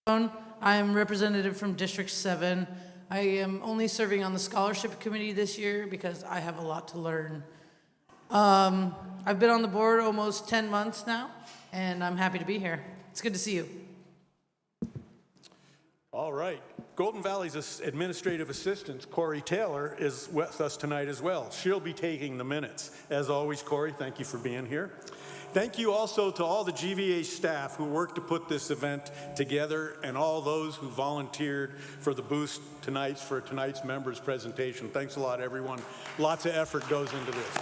I am representative from District 7. I am only serving on the scholarship committee this year because I have a lot to learn. I've been on the board almost 10 months now, and I'm happy to be here. It's good to see you. All right. Golden Valley's administrative assistant, Corey Taylor, is with us tonight as well. She'll be taking the minutes. As always, Corey, thank you for being here. Thank you also to all the GVEA staff who worked to put this event together and all those who volunteered for the boost tonight for tonight's members presentation. Thanks a lot, everyone. Lots of effort goes into this.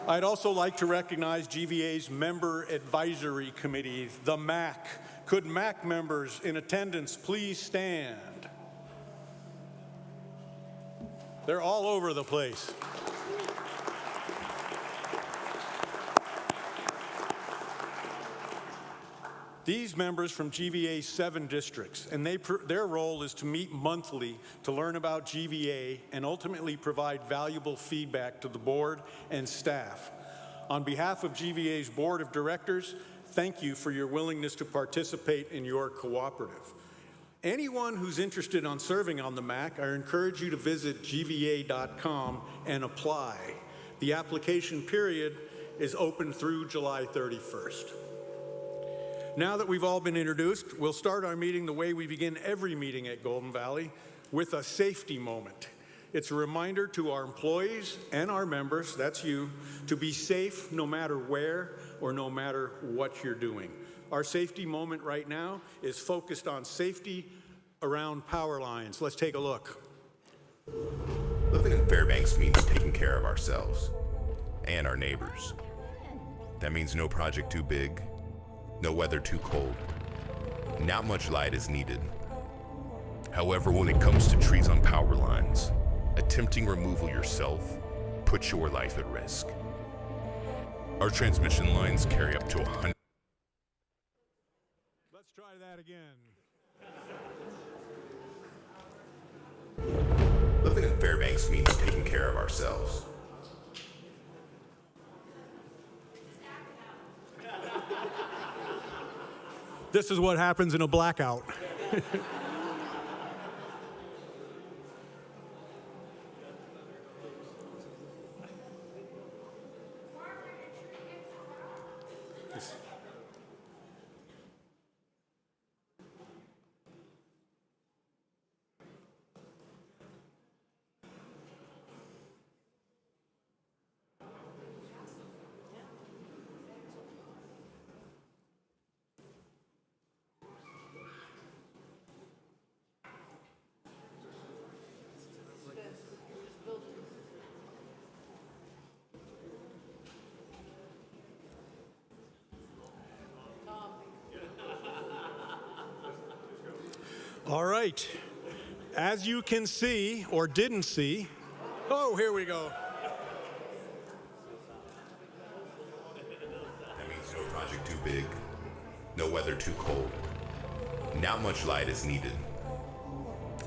I'd also like to recognize GVEA's Member Advisory Committee, the MAC. Could MAC members in attendance please stand? They're all over the place. These members from GVEA's 7 districts, and their role is to meet monthly to learn about GVEA and ultimately provide valuable feedback to the board and staff. On behalf of GVEA's board of directors, thank you for your willingness to participate in your cooperative. Anyone who's interested in serving on the MAC, I encourage you to visit gvea.com and apply. The application period is open through July 31st. Now that we've all been introduced, we'll start our meeting the way we begin every meeting at Golden Valley, with a safety moment. It's a reminder to our employees and our members, that's you, to be safe no matter where or no matter what you're doing. Our safety moment right now is focused on safety around power lines. Let's take a look. Living in Fairbanks means taking care of ourselves and our neighbors. That means no project too big, no weather too cold. Not much light is needed. However, when it comes to trees on power lines, attempting removal yourself puts your life at risk. Our transmission lines carry up to 100. Let's try that again. Living in Fairbanks means taking care of ourselves. This is what happens in a blackout. All right, as you can see, or didn't see, oh, here we go. That means no project too big, no weather too cold. Not much light is needed.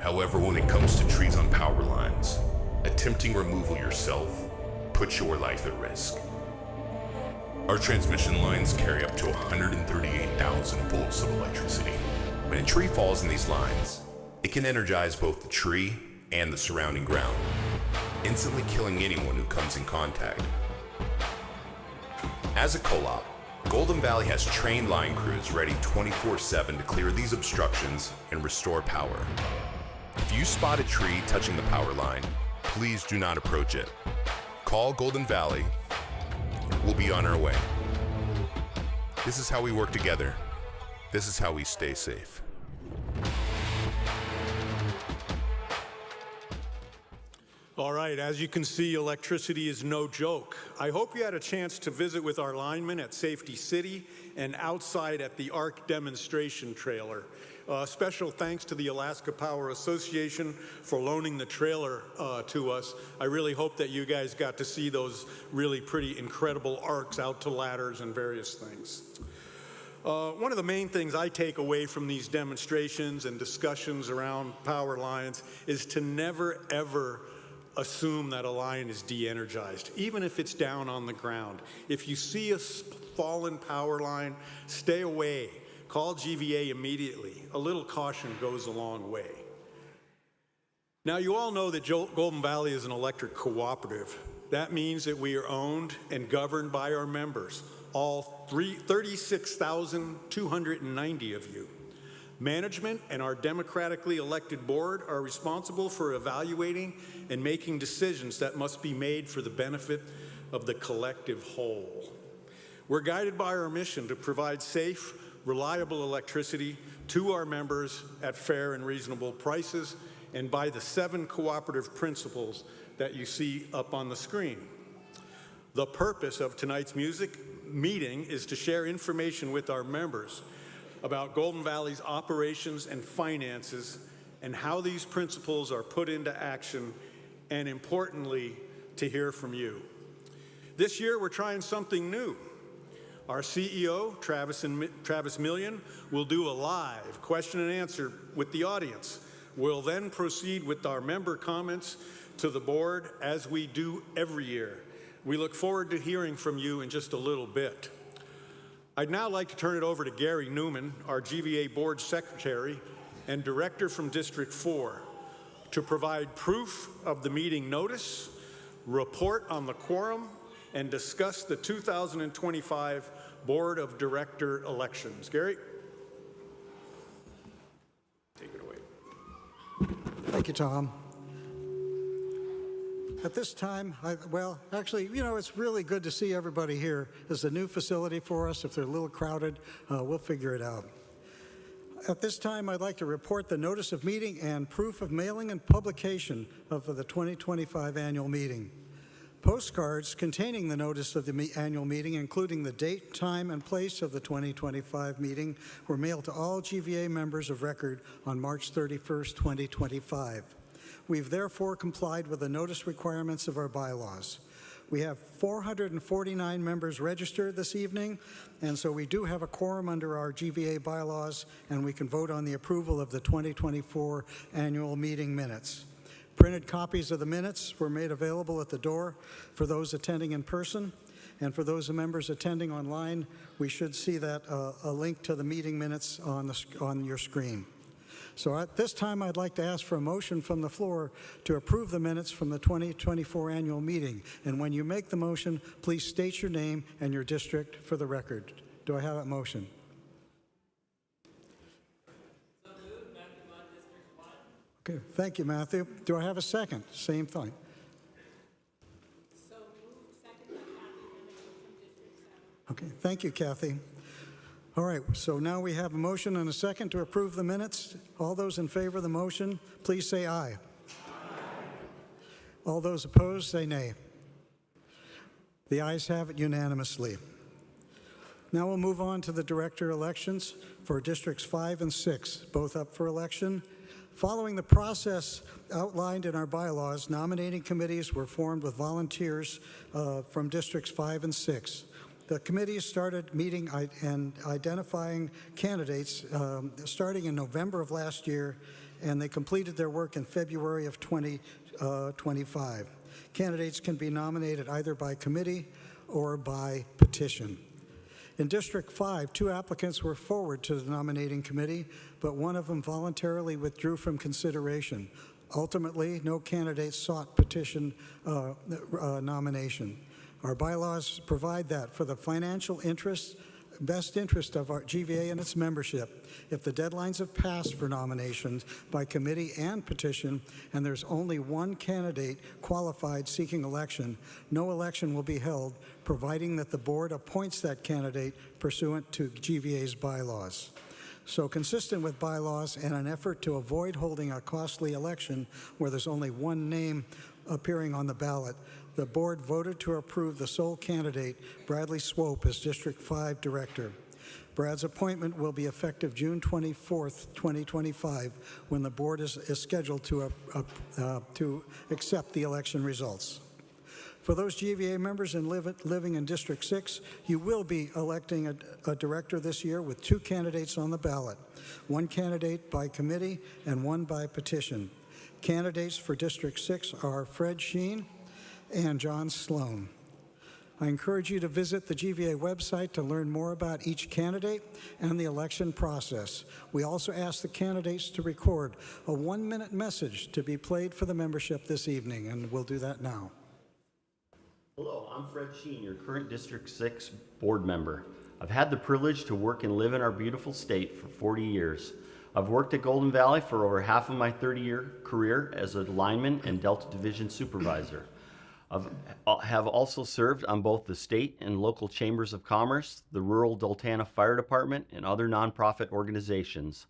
However, when it comes to trees on power lines, attempting removal yourself puts your life at risk. Our transmission lines carry up to 138,000 volts of electricity. When a tree falls in these lines, it can energize both the tree and the surrounding ground, instantly killing anyone who comes in contact. As a co-op, Golden Valley has trained line crews ready 24/7 to clear these obstructions and restore power. If you spot a tree touching the power line, please do not approach it. Call Golden Valley. We'll be on our way. This is how we work together. This is how we stay safe. All right, as you can see, electricity is no joke. I hope you had a chance to visit with our linemen at Safety City and outside at the ARC demonstration trailer. Special thanks to the Alaska Power Association for loaning the trailer to us. I really hope that you guys got to see those really pretty incredible arcs out to ladders and various things. One of the main things I take away from these demonstrations and discussions around power lines is to never, ever assume that a line is de-energized, even if it's down on the ground. If you see a fallen power line, stay away. Call GVEA immediately. A little caution goes a long way. Now, you all know that Golden Valley is an electric cooperative. That means that we are owned and governed by our members, all 36,290 of you. Management and our democratically elected board are responsible for evaluating and making decisions that must be made for the benefit of the collective whole. We're guided by our mission to provide safe, reliable electricity to our members at fair and reasonable prices, and by the 7 cooperative principles that you see up on the screen. The purpose of tonight's meeting is to share information with our members about Golden Valley's operations and finances and how these principles are put into action, and importantly, to hear from you. This year, we're trying something new. Our CEO, Travis Millian, will do a live question and answer with the audience. We'll then proceed with our member comments to the board as we do every year. We look forward to hearing from you in just a little bit. I'd now like to turn it over to Gary Newman, our GVEA Board Secretary and Director from District 4, to provide proof of the meeting notice, report on the quorum, and discuss the 2025 Board of Director elections. Gary? Take it away. Thank you, Tom. At this time, it's really good to see everybody here. It's a new facility for us. If they're a little crowded, we'll figure it out. At this time, I'd like to report the notice of meeting and proof of mailing and publication of the 2025 annual meeting. Postcards containing the notice of the annual meeting, including the date, time, and place of the 2025 meeting, were mailed to all GVEA members of record on March 31st, 2025. We've therefore complied with the notice requirements of our bylaws. We have 449 members registered this evening, and so we do have a quorum under our GVEA bylaws, and we can vote on the approval of the 2024 annual meeting minutes. Printed copies of the minutes were made available at the door for those attending in person, and for those members attending online, we should see that a link to the meeting minutes on your screen. So at this time, I'd like to ask for a motion from the floor to approve the minutes from the 2024 annual meeting. And when you make the motion, please state your name and your district for the record. Do I have that motion? So moved, Matthew Munn, District 1. Okay, thank you, Matthew. Do I have a second? Same thing. So moved, second by Kathy Henderson from District 7. Okay, thank you, Kathy. All right, so now we have a motion and a second to approve the minutes. All those in favor of the motion, please say aye. Aye. All those opposed, say nay. The ayes have it unanimously. Now we'll move on to the director elections for Districts 5 and 6, both up for election. Following the process outlined in our bylaws, nominating committees were formed with volunteers from Districts 5 and 6. The committee started meeting and identifying candidates starting in November of last year, and they completed their work in February of 2025. Candidates can be nominated either by committee or by petition. In District 5, 2 applicants were forward to the nominating committee, but one of them voluntarily withdrew from consideration. Ultimately, no candidate sought petition nomination. Our bylaws provide that for the financial best interest of our GVEA and its membership, if the deadlines have passed for nominations by committee and petition, and there's only one candidate qualified seeking election, no election will be held, providing that the board appoints that candidate pursuant to GVEA's bylaws. So consistent with bylaws and an effort to avoid holding a costly election where there's only one name appearing on the ballot, the board voted to approve the sole candidate, Bradley Swope, as District 5 Director. Brad's appointment will be effective June 24th, 2025, when the board is scheduled to accept the election results. For those GVEA members living in District 6, you will be electing a director this year with 2 candidates on the ballot, 1 candidate by committee and 1 by petition. Candidates for District 6 are Fred Sheen and John Sloan. I encourage you to visit the GVA website to learn more about each candidate and the election process. We also ask the candidates to record a 1-minute message to be played for the membership this evening, and we'll do that now. Hello, I'm Fred Sheen, your current District 6 board member. I've had the privilege to work and live in our beautiful state for 40 years. I've worked at Golden Valley for over half of my 30-year career as a lineman and Delta Division supervisor. I have also served on both the state and local chambers of commerce, the rural Doltana Fire Department, and other nonprofit organizations.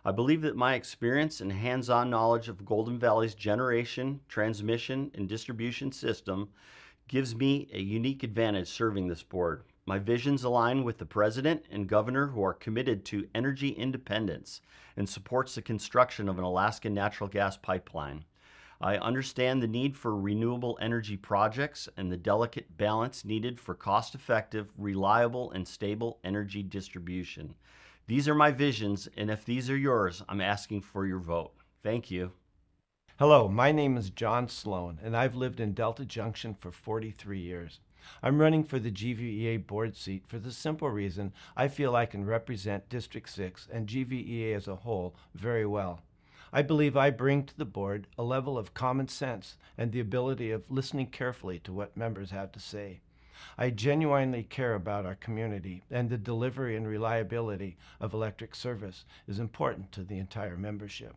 I believe that my experience and hands-on knowledge of Golden Valley's generation, transmission, and distribution system gives me a unique advantage serving this board. My visions align with the President and Governor, who are committed to energy independence and supports the construction of an Alaskan natural gas pipeline. I understand the need for renewable energy projects and the delicate balance needed for cost-effective, reliable, and stable energy distribution. These are my visions, and if these are yours, I'm asking for your vote. Thank you. Hello, my name is John Sloan, and I've lived in Delta Junction for 43 years. I'm running for the GVEA board seat for the simple reason I feel I can represent District 6 and GVEA as a whole very well. I believe I bring to the board a level of common sense and the ability of listening carefully to what members have to say. I genuinely care about our community, and the delivery and reliability of electric service is important to the entire membership.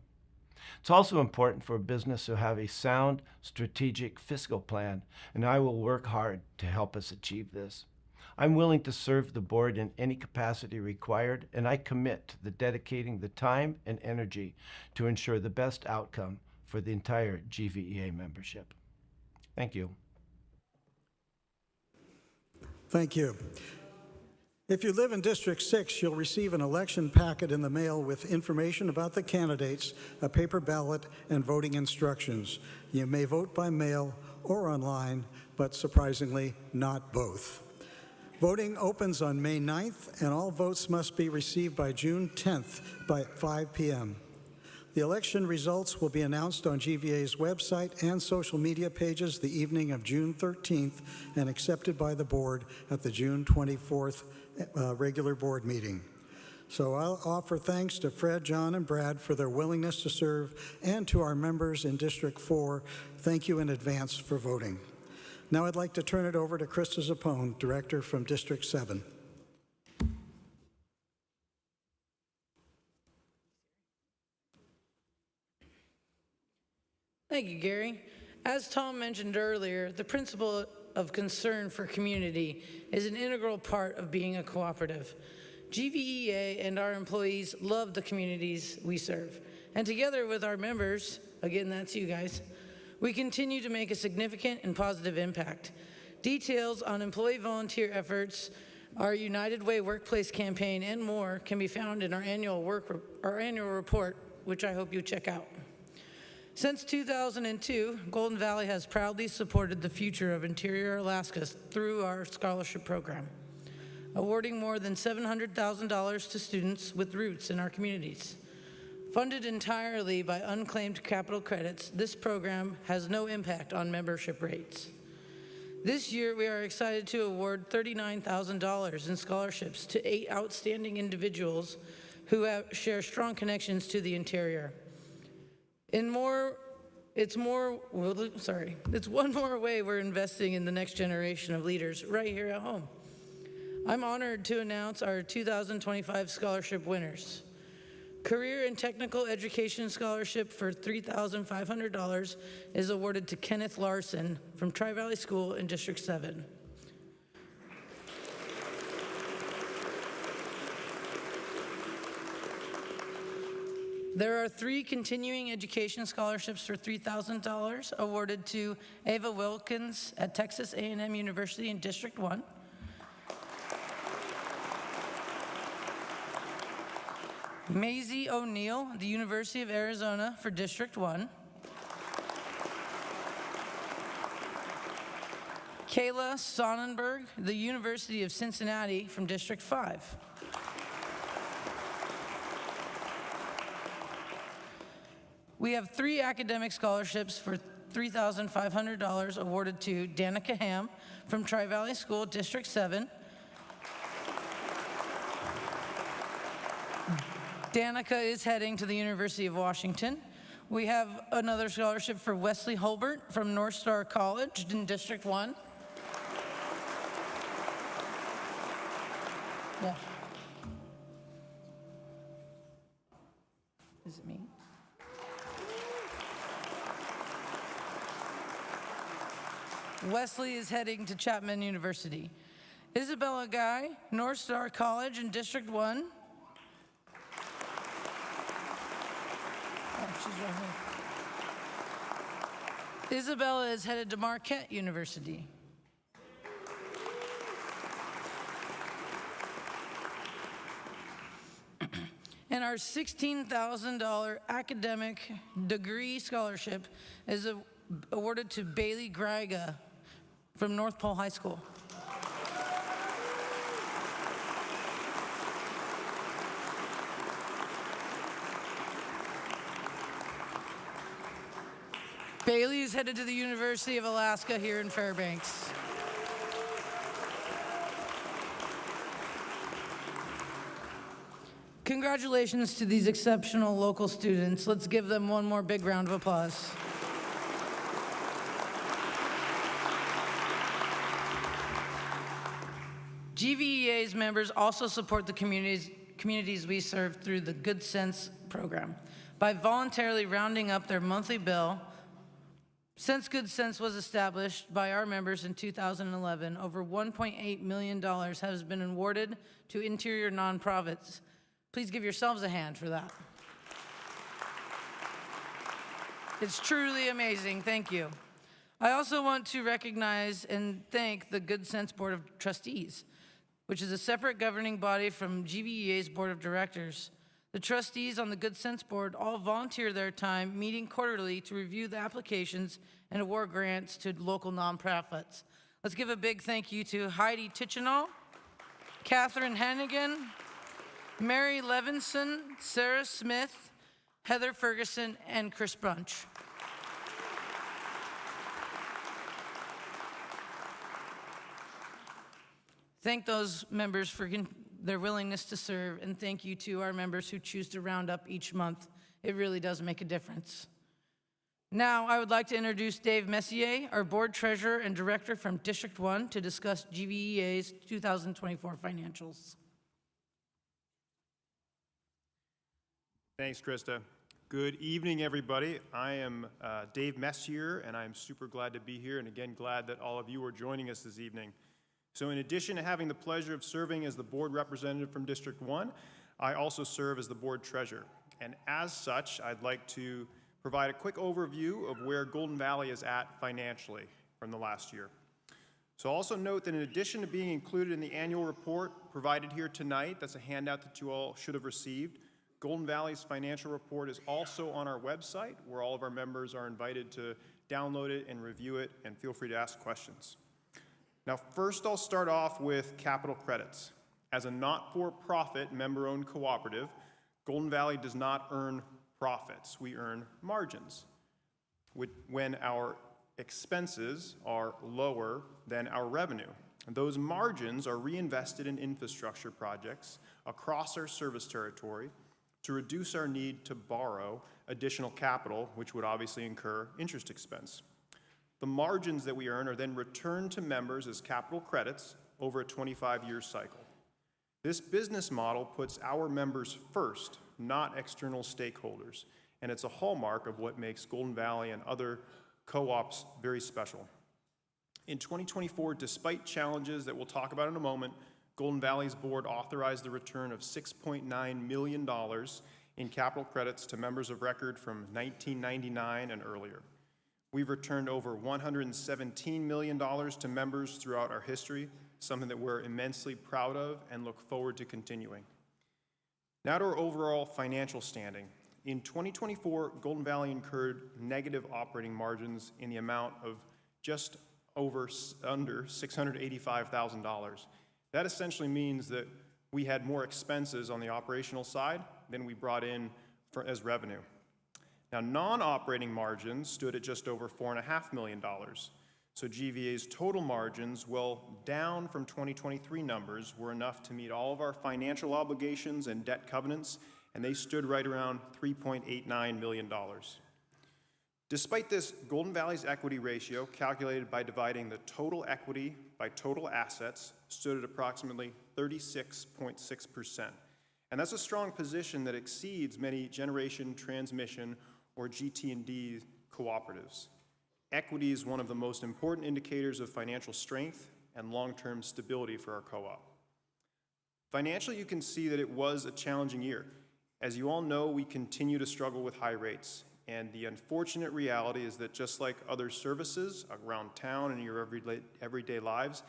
It's also important for a business to have a sound, strategic fiscal plan, and I will work hard to help us achieve this. I'm willing to serve the board in any capacity required, and I commit to dedicating the time and energy to ensure the best outcome for the entire GVEA membership. Thank you. Thank you. If you live in District 6, you'll receive an election packet in the mail with information about the candidates, a paper ballot, and voting instructions. You may vote by mail or online, but surprisingly, not both. Voting opens on May 9th, and all votes must be received by June 10th by 5 p.m. The election results will be announced on GVA's website and social media pages the evening of June 13th and accepted by the board at the June 24th regular board meeting. So I'll offer thanks to Fred, John, and Brad for their willingness to serve, and to our members in District 4. Thank you in advance for voting. Now I'd like to turn it over to Krista Zappone, Director from District 7. Thank you, Gary. As Tom mentioned earlier, the principle of concern for community is an integral part of being a cooperative. GVEA and our employees love the communities we serve, and together with our members, again, that's you guys, we continue to make a significant and positive impact. Details on employee volunteer efforts, our United Way workplace campaign, and more can be found in our annual report, which I hope you check out. Since 2002, Golden Valley has proudly supported the future of Interior Alaska through our scholarship program, awarding more than $700,000 to students with roots in our communities. Funded entirely by unclaimed capital credits, this program has no impact on membership rates. This year, we are excited to award $39,000 in scholarships to 8 outstanding individuals who share strong connections to the interior. It's one more way we're investing in the next generation of leaders right here at home. I'm honored to announce our 2025 scholarship winners. Career and Technical Education Scholarship for $3,500 is awarded to Kenneth Larson from Tri-Valley School in District 7. There are 3 continuing education scholarships for $3,000 awarded to Ava Wilkins at Texas A&M University in District 1. Maisie O'Neill, the University of Arizona for District 1. Kayla Sonnenberg, the University of Cincinnati from District 5. We have 3 academic scholarships for $3,500 awarded to Danica Ham from Tri-Valley School, District 7. Danica is heading to the University of Washington. We have another scholarship for Wesley Holbert from North Star College in District 1. Yeah. Is it me? Wesley is heading to Chapman University. Isabella Guy, North Star College in District 1. Oh, she's right here. Isabella is headed to Marquette University. And our $16,000 academic degree scholarship is awarded to Bailey Greiga from North Pole High School. Bailey is headed to the University of Alaska here in Fairbanks. Congratulations to these exceptional local students. Let's give them one more big round of applause. GVEA's members also support the communities we serve through the Good Sense program by voluntarily rounding up their monthly bill. Since Good Sense was established by our members in 2011, over $1.8 million has been awarded to interior nonprofits. Please give yourselves a hand for that. It's truly amazing. Thank you. I also want to recognize and thank the Good Sense Board of Trustees, which is a separate governing body from GVEA's Board of Directors. The trustees on the Good Sense Board all volunteer their time meeting quarterly to review the applications and award grants to local nonprofits. Let's give a big thank you to Heidi Tichenall, Catherine Hannigan, Mary Levinson, Sarah Smith, Heather Ferguson, and Chris Bunch. Thank those members for their willingness to serve, and thank you to our members who choose to round up each month. It really does make a difference. Now, I would like to introduce Dave Messier, our board treasurer and director from District 1, to discuss GVEA's 2024 financials. Thanks, Krista. Good evening, everybody. I am Dave Messier, and I'm super glad to be here, and again, glad that all of you are joining us this evening. So in addition to having the pleasure of serving as the board representative from District 1, I also serve as the board treasurer. And as such, I'd like to provide a quick overview of where Golden Valley is at financially from the last year. So also note that in addition to being included in the annual report provided here tonight, that's a handout that you all should have received, Golden Valley's financial report is also on our website, where all of our members are invited to download it and review it, and feel free to ask questions. Now, first I'll start off with capital credits. As a not-for-profit member-owned cooperative, Golden Valley does not earn profits. We earn margins when our expenses are lower than our revenue. And those margins are reinvested in infrastructure projects across our service territory to reduce our need to borrow additional capital, which would obviously incur interest expense. The margins that we earn are then returned to members as capital credits over a 25-year cycle. This business model puts our members first, not external stakeholders, and it's a hallmark of what makes Golden Valley and other co-ops very special. In 2024, despite challenges that we'll talk about in a moment, Golden Valley's board authorized the return of $6.9 million in capital credits to members of record from 1999 and earlier. We've returned over $117 million to members throughout our history, something that we're immensely proud of and look forward to continuing. Now to our overall financial standing. In 2024, Golden Valley incurred negative operating margins in the amount of just under $685,000. That essentially means that we had more expenses on the operational side than we brought in as revenue. Now, non-operating margins stood at just over $4.5 million. So GVEA's total margins, well, down from 2023 numbers, were enough to meet all of our financial obligations and debt covenants, and they stood right around $3.89 million. Despite this, Golden Valley's equity ratio, calculated by dividing the total equity by total assets, stood at approximately 36.6%. And that's a strong position that exceeds many generation, transmission, or GT&D cooperatives. Equity is one of the most important indicators of financial strength and long-term stability for our co-op. Financially, you can see that it was a challenging year. As you all know, we continue to struggle with high rates, and the unfortunate reality is that just like other services around town and in your everyday lives,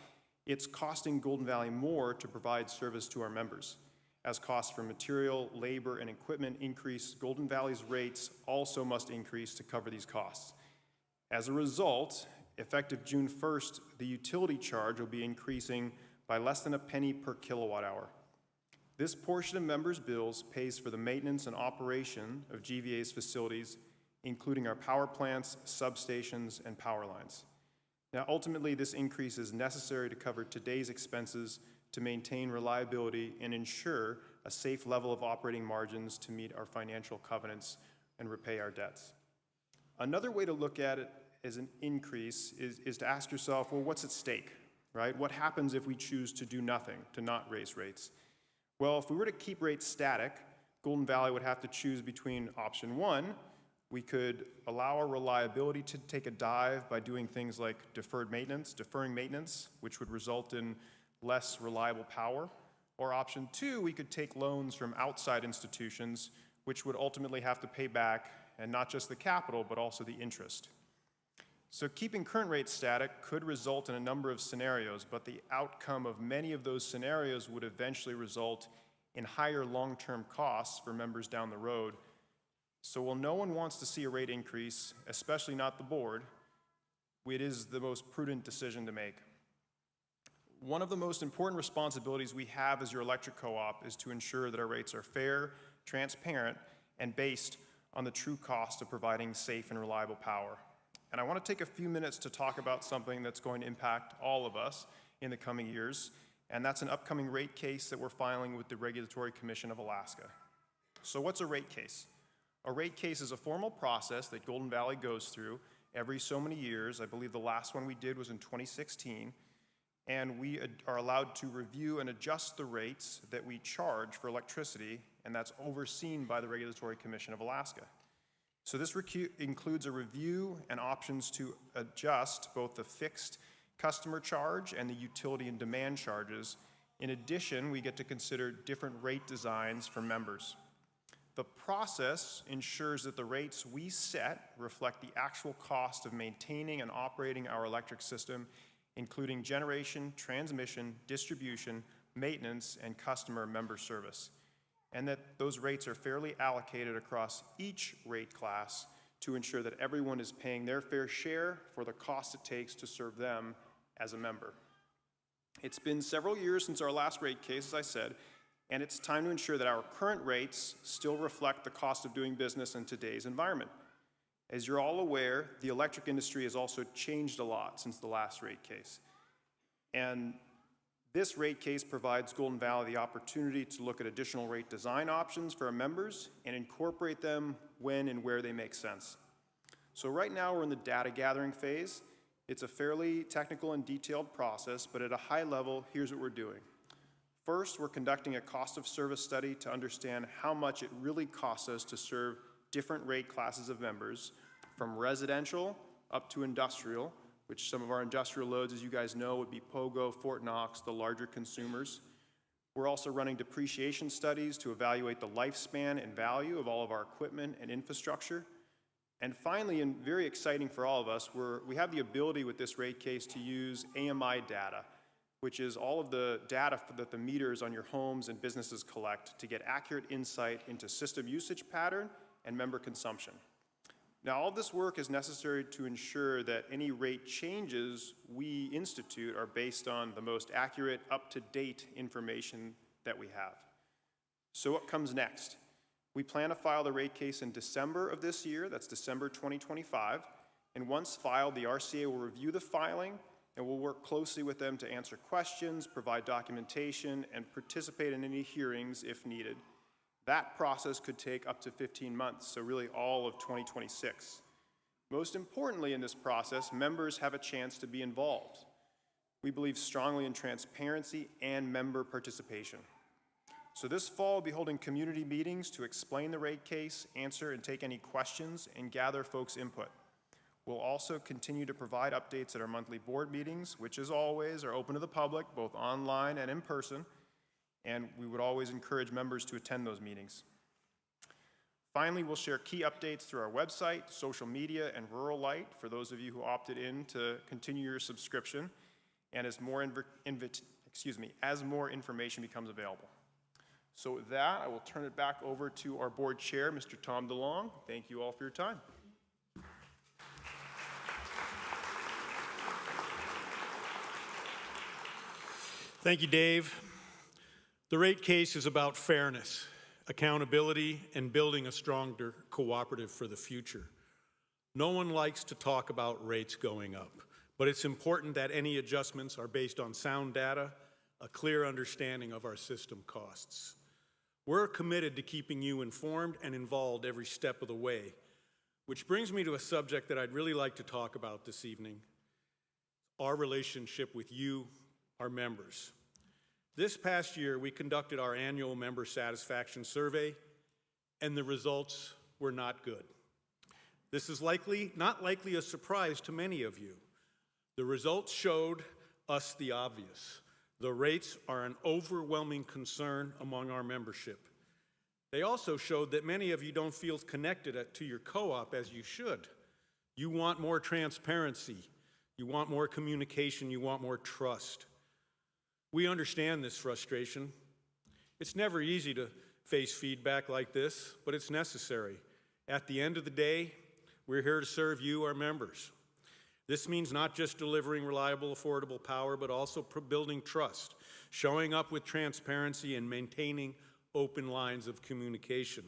it's costing Golden Valley more to provide service to our members. As costs for material, labor, and equipment increase, Golden Valley's rates also must increase to cover these costs. As a result, effective June 1st, the utility charge will be increasing by less than a penny per kilowatt hour. This portion of members' bills pays for the maintenance and operation of GVEA's facilities, including our power plants, substations, and power lines. Now, ultimately, this increase is necessary to cover today's expenses to maintain reliability and ensure a safe level of operating margins to meet our financial covenants and repay our debts. Another way to look at it as an increase is to ask yourself, well, what's at stake, right? What happens if we choose to do nothing, to not raise rates? Well, if we were to keep rates static, Golden Valley would have to choose between option one. We could allow our reliability to take a dive by doing things like deferring maintenance, which would result in less reliable power. Or option two, we could take loans from outside institutions, which would ultimately have to pay back, and not just the capital, but also the interest. So keeping current rates static could result in a number of scenarios, but the outcome of many of those scenarios would eventually result in higher long-term costs for members down the road. So while no one wants to see a rate increase, especially not the board, it is the most prudent decision to make. One of the most important responsibilities we have as your electric co-op is to ensure that our rates are fair, transparent, and based on the true cost of providing safe and reliable power. And I want to take a few minutes to talk about something that's going to impact all of us in the coming years, and that's an upcoming rate case that we're filing with the Regulatory Commission of Alaska. So what's a rate case? A rate case is a formal process that Golden Valley goes through every so many years. I believe the last one we did was in 2016. And we are allowed to review and adjust the rates that we charge for electricity, and that's overseen by the Regulatory Commission of Alaska. So this includes a review and options to adjust both the fixed customer charge and the utility and demand charges. In addition, we get to consider different rate designs for members. The process ensures that the rates we set reflect the actual cost of maintaining and operating our electric system, including generation, transmission, distribution, maintenance, and customer member service, and that those rates are fairly allocated across each rate class to ensure that everyone is paying their fair share for the cost it takes to serve them as a member. It's been several years since our last rate case, as I said, and it's time to ensure that our current rates still reflect the cost of doing business in today's environment. As you're all aware, the electric industry has also changed a lot since the last rate case. And this rate case provides Golden Valley the opportunity to look at additional rate design options for our members and incorporate them when and where they make sense. So right now we're in the data gathering phase. It's a fairly technical and detailed process, but at a high level, here's what we're doing. First, we're conducting a cost of service study to understand how much it really costs us to serve different rate classes of members, from residential up to industrial, which some of our industrial loads, as you guys know, would be Pogo, Fort Knox, the larger consumers. We're also running depreciation studies to evaluate the lifespan and value of all of our equipment and infrastructure. And finally, and very exciting for all of us, we have the ability with this rate case to use AMI data, which is all of the data that the meters on your homes and businesses collect to get accurate insight into system usage pattern and member consumption. Now, all this work is necessary to ensure that any rate changes we institute are based on the most accurate, up-to-date information that we have. So what comes next? We plan to file the rate case in December of this year, that's December 2025, and once filed, the RCA will review the filing and we'll work closely with them to answer questions, provide documentation, and participate in any hearings if needed. That process could take up to 15 months, so really all of 2026. Most importantly in this process, members have a chance to be involved. We believe strongly in transparency and member participation. So this fall, we'll be holding community meetings to explain the rate case, answer and take any questions, and gather folks' input. We'll also continue to provide updates at our monthly board meetings, which as always are open to the public, both online and in person, and we would always encourage members to attend those meetings. Finally, we'll share key updates through our website, social media, and Rural Light for those of you who opted in to continue your subscription, and as more information becomes available. So with that, I will turn it back over to our board chair, Mr. Tom DeLong. Thank you all for your time. Thank you, Dave. The rate case is about fairness, accountability, and building a stronger cooperative for the future. No one likes to talk about rates going up, but it's important that any adjustments are based on sound data, a clear understanding of our system costs. We're committed to keeping you informed and involved every step of the way, which brings me to a subject that I'd really like to talk about this evening, our relationship with you, our members. This past year, we conducted our annual member satisfaction survey, and the results were not good. This is not likely a surprise to many of you. The results showed us the obvious. The rates are an overwhelming concern among our membership. They also showed that many of you don't feel connected to your co-op as you should. You want more transparency. You want more communication. You want more trust. We understand this frustration. It's never easy to face feedback like this, but it's necessary. At the end of the day, we're here to serve you, our members. This means not just delivering reliable, affordable power, but also building trust, showing up with transparency, and maintaining open lines of communication.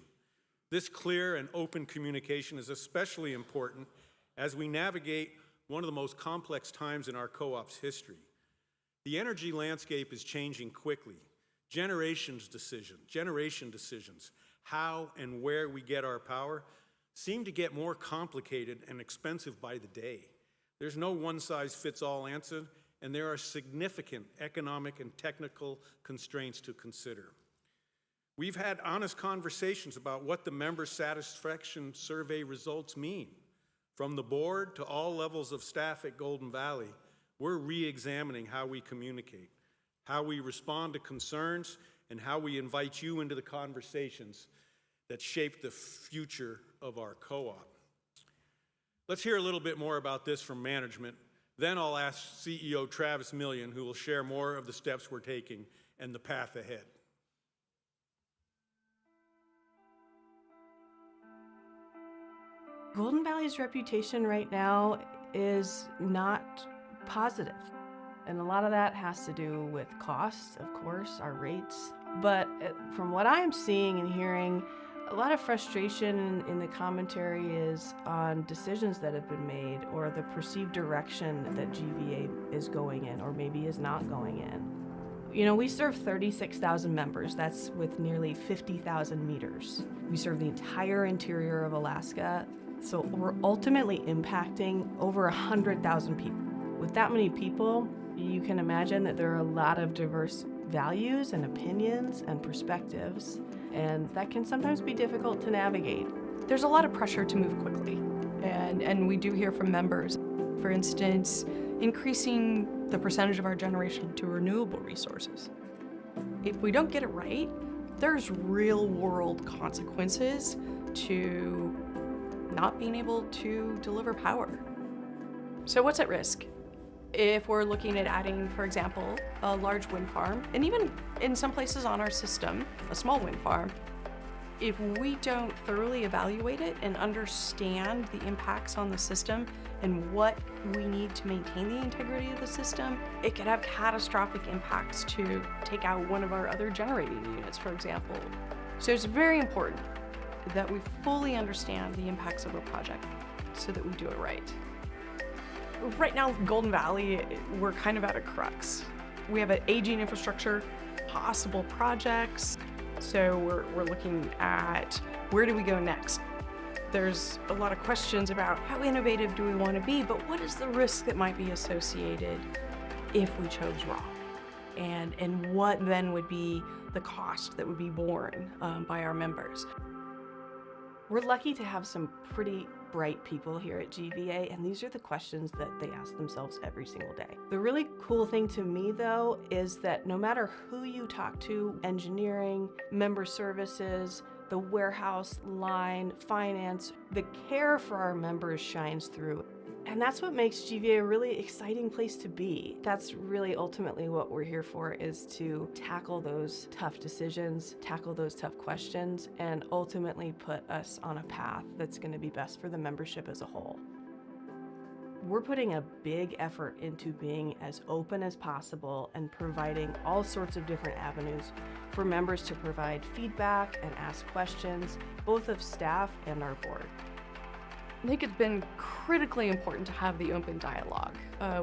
This clear and open communication is especially important as we navigate one of the most complex times in our co-op's history. The energy landscape is changing quickly. Generation decisions, how and where we get our power, seem to get more complicated and expensive by the day. There's no one-size-fits-all answer, and there are significant economic and technical constraints to consider. We've had honest conversations about what the member satisfaction survey results mean. From the board to all levels of staff at Golden Valley, we're re-examining how we communicate, how we respond to concerns, and how we invite you into the conversations that shape the future of our co-op. Let's hear a little bit more about this from management. Then I'll ask CEO Travis Million, who will share more of the steps we're taking and the path ahead. Golden Valley's reputation right now is not positive. And a lot of that has to do with costs, of course, our rates. But from what I'm seeing and hearing, a lot of frustration in the commentary is on decisions that have been made or the perceived direction that GVEA is going in or maybe is not going in. You know, we serve 36,000 members. That's with nearly 50,000 meters. We serve the entire interior of Alaska. So we're ultimately impacting over 100,000 people. With that many people, you can imagine that there are a lot of diverse values and opinions and perspectives, and that can sometimes be difficult to navigate. There's a lot of pressure to move quickly, and we do hear from members. For instance, increasing the percentage of our generation to renewable resources. If we don't get it right, there's real-world consequences to not being able to deliver power. So what's at risk? If we're looking at adding, for example, a large wind farm, and even in some places on our system, a small wind farm, if we don't thoroughly evaluate it and understand the impacts on the system and what we need to maintain the integrity of the system, it could have catastrophic impacts to take out one of our other generating units, for example. So it's very important that we fully understand the impacts of a project so that we do it right. Right now, Golden Valley, we're kind of at a crux. We have an aging infrastructure, possible projects, so we're looking at where do we go next? There's a lot of questions about how innovative do we want to be, but what is the risk that might be associated if we chose wrong? And what then would be the cost that would be borne by our members? We're lucky to have some pretty bright people here at GVEA, and these are the questions that they ask themselves every single day. The really cool thing to me, though, is that no matter who you talk to, engineering, member services, the warehouse line, finance, the care for our members shines through. And that's what makes GVEA a really exciting place to be. That's really ultimately what we're here for, is to tackle those tough decisions, tackle those tough questions, and ultimately put us on a path that's going to be best for the membership as a whole. We're putting a big effort into being as open as possible and providing all sorts of different avenues for members to provide feedback and ask questions, both of staff and our board. I think it's been critically important to have the open dialogue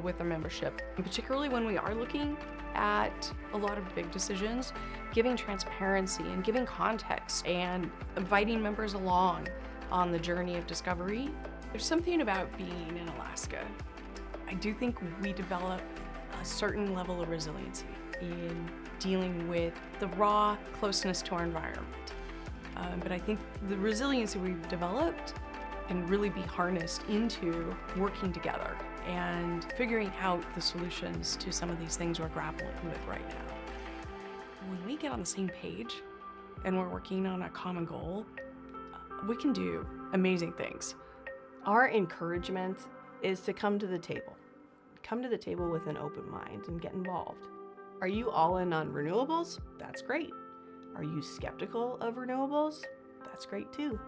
with the membership, and particularly when we are looking at a lot of big decisions, giving transparency and giving context and inviting members along on the journey of discovery. There's something about being in Alaska. I do think we develop a certain level of resiliency in dealing with the raw closeness to our environment. But I think the resiliency we've developed can really be harnessed into working together and figuring out the solutions to some of these things we're grappling with right now. When we get on the same page and we're working on a common goal, we can do amazing things. Our encouragement is to come to the table. Come to the table with an open mind and get involved. Are you all in on renewables? That's great. Are you skeptical of renewables? That's great too.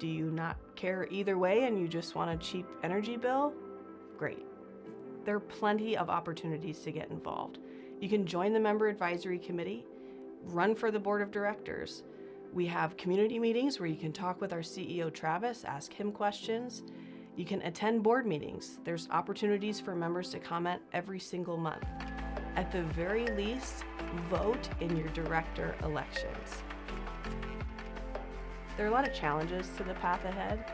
Do you not care either way and you just want a cheap energy bill? Great. There are plenty of opportunities to get involved. You can join the member advisory committee, run for the board of directors. We have community meetings where you can talk with our CEO, Travis, ask him questions. You can attend board meetings. There's opportunities for members to comment every single month. At the very least, vote in your director elections. There are a lot of challenges to the path ahead,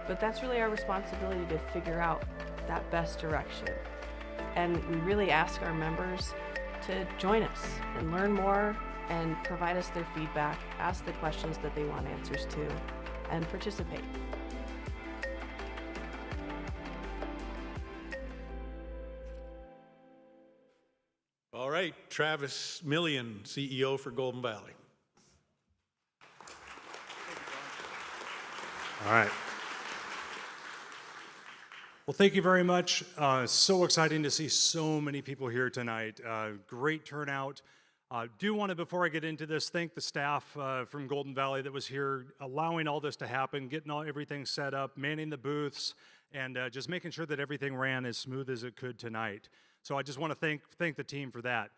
but that's really our responsibility to figure out that best direction. And we really ask our members to join us and learn more and provide us their feedback, ask the questions that they want answers to, and participate. All right, Travis Millian, CEO for Golden Valley. All right. Well, thank you very much. So exciting to see so many people here tonight. Great turnout. Do want to, before I get into this, thank the staff from Golden Valley that was here, allowing all this to happen, getting everything set up, manning the booths, and just making sure that everything ran as smooth as it could tonight. So I just want to thank the team for that.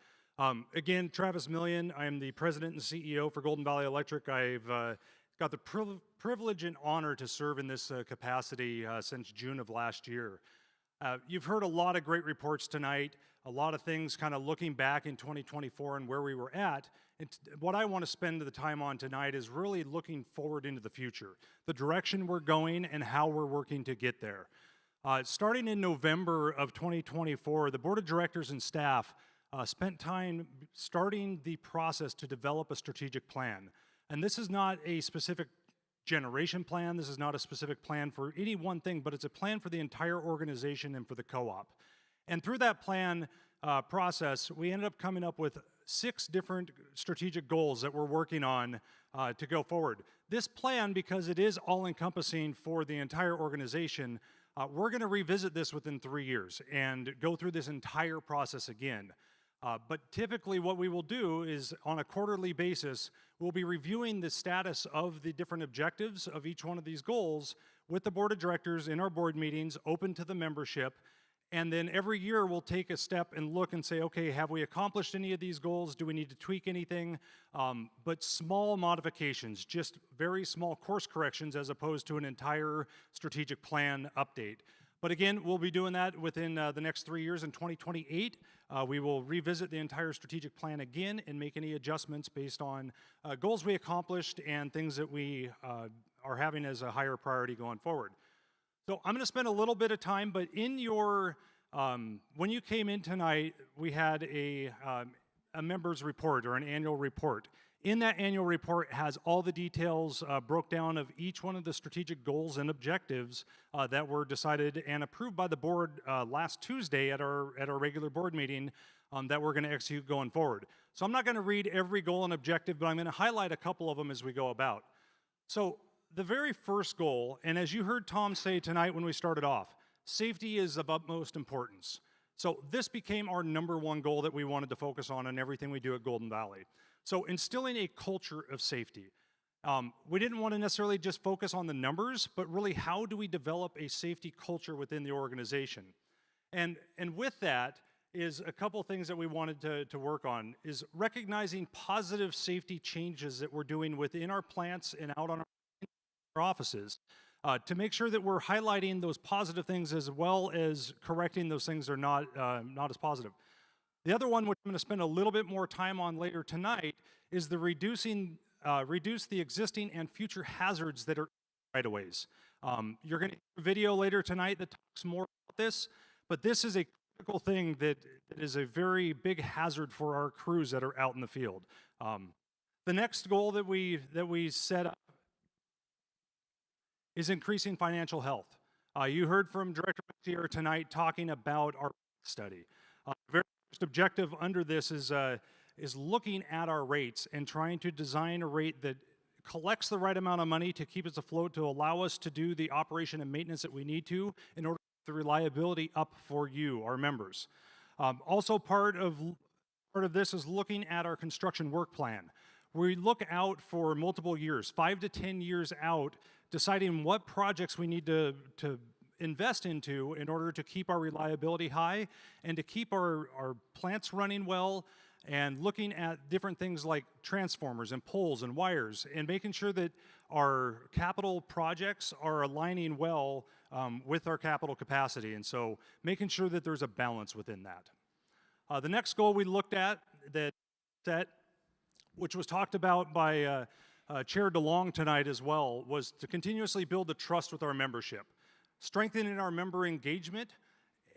Again, Travis Millian. I am the president and CEO for Golden Valley Electric. I've got the privilege and honor to serve in this capacity since June of last year. You've heard a lot of great reports tonight, a lot of things kind of looking back in 2024 and where we were at. And what I want to spend the time on tonight is really looking forward into the future, the direction we're going and how we're working to get there. Starting in November of 2024, the board of directors and staff spent time starting the process to develop a strategic plan. And this is not a specific generation plan. This is not a specific plan for any one thing, but it's a plan for the entire organization and for the co-op. And through that plan process, we ended up coming up with 6 different strategic goals that we're working on to go forward. This plan, because it is all-encompassing for the entire organization, we're going to revisit this within 3 years and go through this entire process again. But typically what we will do is on a quarterly basis, we'll be reviewing the status of the different objectives of each one of these goals with the board of directors in our board meetings, open to the membership, And then every year we'll take a step and look and say, okay, have we accomplished any of these goals? Do we need to tweak anything? But small modifications, just very small course corrections as opposed to an entire strategic plan update. But again, we'll be doing that within the next 3 years. In 2028, we will revisit the entire strategic plan again and make any adjustments based on goals we accomplished and things that we are having as a higher priority going forward. So I'm going to spend a little bit of time, but in your, when you came in tonight, we had a member's report or an annual report. In that annual report has all the details broke down of each one of the strategic goals and objectives that were decided and approved by the board last Tuesday at our regular board meeting that we're going to execute going forward. So I'm not going to read every goal and objective, but I'm going to highlight a couple of them as we go about. So the very first goal, and as you heard Tom say tonight when we started off, safety is of utmost importance. So this became our #1 goal that we wanted to focus on in everything we do at Golden Valley. So instilling a culture of safety. We didn't want to necessarily just focus on the numbers, but really how do we develop a safety culture within the organization? And with that is a couple things that we wanted to work on, is recognizing positive safety changes that we're doing within our plants and out on our offices to make sure that we're highlighting those positive things as well as correcting those things that are not as positive. The other one, which I'm going to spend a little bit more time on later tonight, is the reduce the existing and future hazards that are right-of-ways. You're going to hear a video later tonight that talks more about this, but this is a critical thing that is a very big hazard for our crews that are out in the field. The next goal that we set up is increasing financial health. You heard from Director Messier tonight talking about our study. The very first objective under this is looking at our rates and trying to design a rate that collects the right amount of money to keep us afloat, to allow us to do the operation and maintenance that we need to in order to get the reliability up for you, our members. Also part of this is looking at our construction work plan. We look out for multiple years, 5 to 10 years out, deciding what projects we need to invest into in order to keep our reliability high and to keep our plants running well, and looking at different things like transformers and poles and wires, and making sure that our capital projects are aligning well with our capital capacity, and so making sure that there's a balance within that. The next goal we looked at, which was talked about by Chair DeLong tonight as well, was to continuously build the trust with our membership, strengthening our member engagement,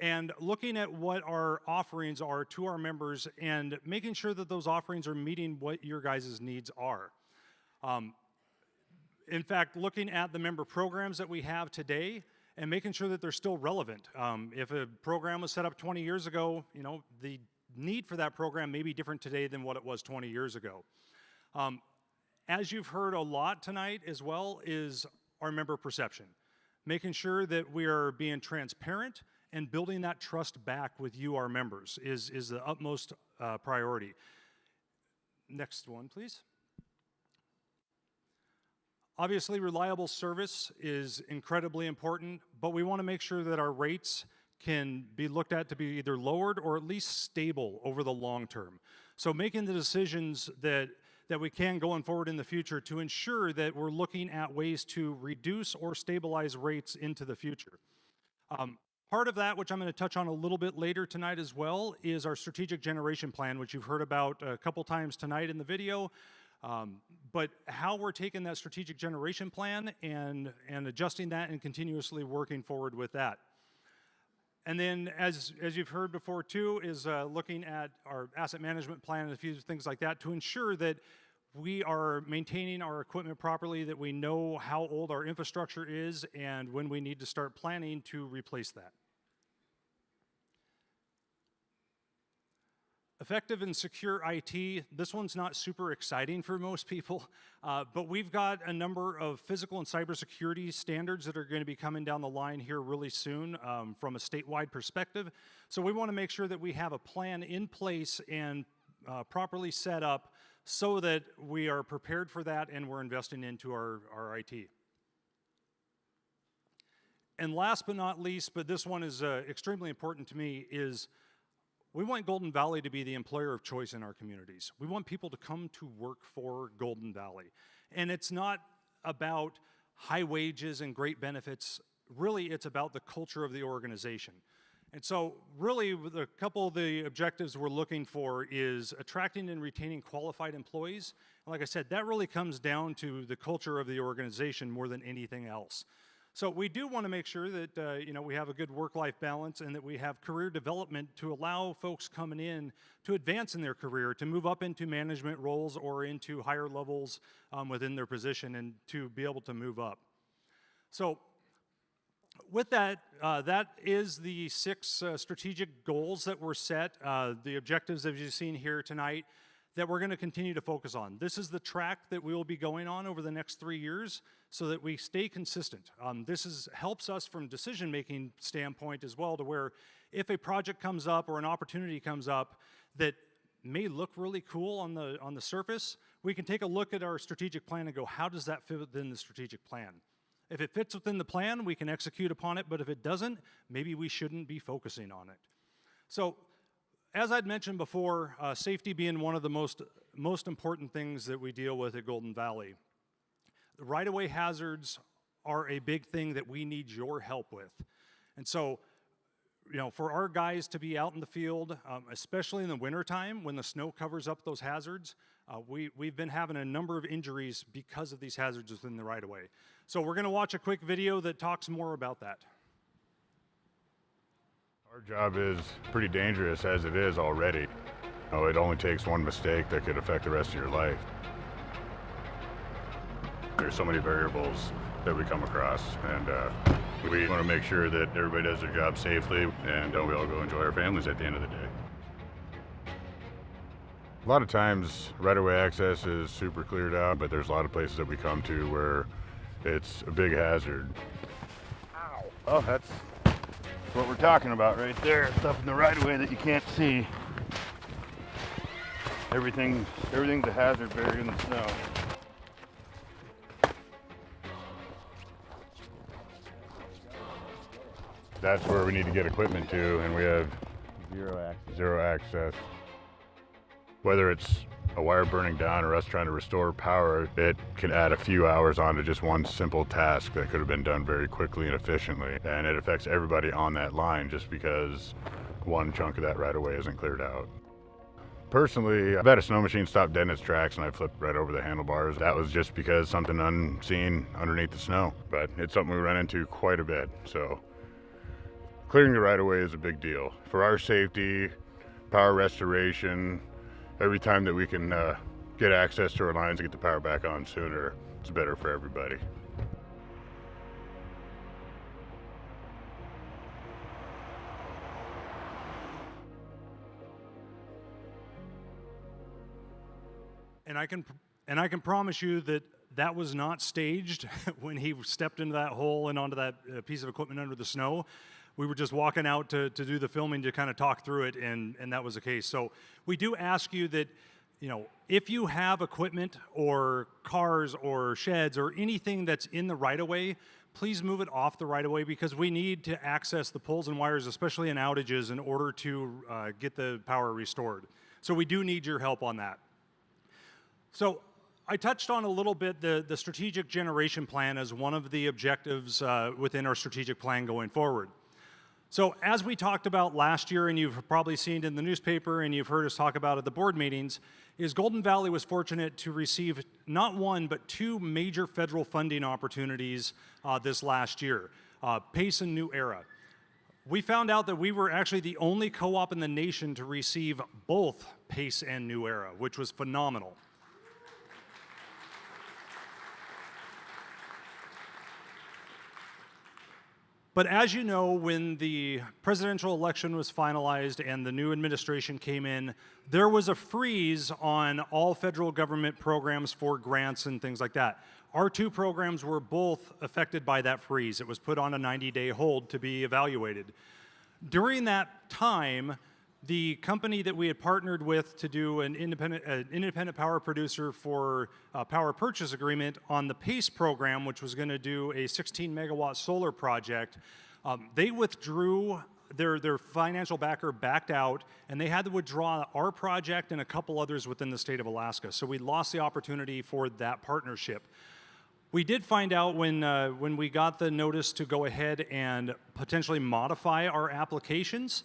and looking at what our offerings are to our members and making sure that those offerings are meeting what your guys' needs are. In fact, looking at the member programs that we have today and making sure that they're still relevant. If a program was set up 20 years ago, you know, the need for that program may be different today than what it was 20 years ago. As you've heard a lot tonight as well is our member perception. Making sure that we are being transparent and building that trust back with you, our members, is the utmost priority. Next one, please. Obviously, reliable service is incredibly important, but we want to make sure that our rates can be looked at to be either lowered or at least stable over the long term. So making the decisions that we can going forward in the future to ensure that we're looking at ways to reduce or stabilize rates into the future. Part of that, which I'm going to touch on a little bit later tonight as well, is our strategic generation plan, which you've heard about a couple times tonight in the video. But how we're taking that strategic generation plan and adjusting that and continuously working forward with that. And then, as you've heard before too, is looking at our asset management plan and a few things like that to ensure that we are maintaining our equipment properly, that we know how old our infrastructure is, and when we need to start planning to replace that. Effective and secure IT, this one's not super exciting for most people, but we've got a number of physical and cybersecurity standards that are going to be coming down the line here really soon from a statewide perspective. So we want to make sure that we have a plan in place and properly set up so that we are prepared for that and we're investing into our IT. And last but not least, but this one is extremely important to me, is we want Golden Valley to be the employer of choice in our communities. We want people to come to work for Golden Valley. And it's not about high wages and great benefits. Really, it's about the culture of the organization. And so really, a couple of the objectives we're looking for is attracting and retaining qualified employees. And like I said, that really comes down to the culture of the organization more than anything else. So we do want to make sure that we have a good work-life balance and that we have career development to allow folks coming in to advance in their career, to move up into management roles or into higher levels within their position and to be able to move up. So with that, that is the 6 strategic goals that were set, the objectives that you've seen here tonight that we're going to continue to focus on. This is the track that we will be going on over the next 3 years so that we stay consistent. This helps us from decision-making standpoint as well, to where if a project comes up or an opportunity comes up that may look really cool on the surface, we can take a look at our strategic plan and go, how does that fit within the strategic plan? If it fits within the plan, we can execute upon it, but if it doesn't, maybe we shouldn't be focusing on it. So, as I'd mentioned before, safety being one of the most important things that we deal with at Golden Valley. The right-of-way hazards are a big thing that we need your help with. And so, for our guys to be out in the field, especially in the wintertime when the snow covers up those hazards, we've been having a number of injuries because of these hazards within the right-of-way. So we're going to watch a quick video that talks more about that. Our job is pretty dangerous as it is already. It only takes one mistake that could affect the rest of your life. There's so many variables that we come across, and we want to make sure that everybody does their job safely and we all go enjoy our families at the end of the day. A lot of times right-of-way access is super cleared out, but there's a lot of places that we come to where it's a big hazard. Ow. Oh, that's what we're talking about right there. Stuff in the right-of-way that you can't see. Everything's a hazard buried in the snow. That's where we need to get equipment to, and we have zero access. Whether it's a wire burning down or us trying to restore power, it can add a few hours onto just one simple task that could have been done very quickly and efficiently. And it affects everybody on that line just because one chunk of that right-of-way isn't cleared out. Personally, I've had a snow machine stop dead in its tracks and I flipped right over the handlebars. That was just because something unseen underneath the snow. But it's something we run into quite a bit. So clearing the right-of-way is a big deal. For our safety, power restoration, every time that we can get access to our lines and get the power back on sooner, it's better for everybody. And I can promise you that that was not staged when he stepped into that hole and onto that piece of equipment under the snow. We were just walking out to do the filming to kind of talk through it, and that was the case. So we do ask you that, if you have equipment or cars or sheds or anything that's in the right-of-way, please move it off the right-of-way because we need to access the poles and wires, especially in outages, in order to get the power restored. So we do need your help on that. So I touched on a little bit the strategic generation plan as one of the objectives within our strategic plan going forward. So as we talked about last year, and you've probably seen it in the newspaper and you've heard us talk about at the board meetings, is Golden Valley was fortunate to receive not one, but 2 major federal funding opportunities this last year, PACE and New Era. We found out that we were actually the only co-op in the nation to receive both PACE and New Era, which was phenomenal. But as you know, when the presidential election was finalized and the new administration came in, there was a freeze on all federal government programs for grants and things like that. Our 2 programs were both affected by that freeze. It was put on a 90-day hold to be evaluated. During that time, the company that we had partnered with to do an independent power producer for a power purchase agreement on the PACE program, which was going to do a 16 megawatt solar project, they withdrew. Their financial backer backed out, and they had to withdraw our project and a couple others within the state of Alaska. So we lost the opportunity for that partnership. We did find out when we got the notice to go ahead and potentially modify our applications,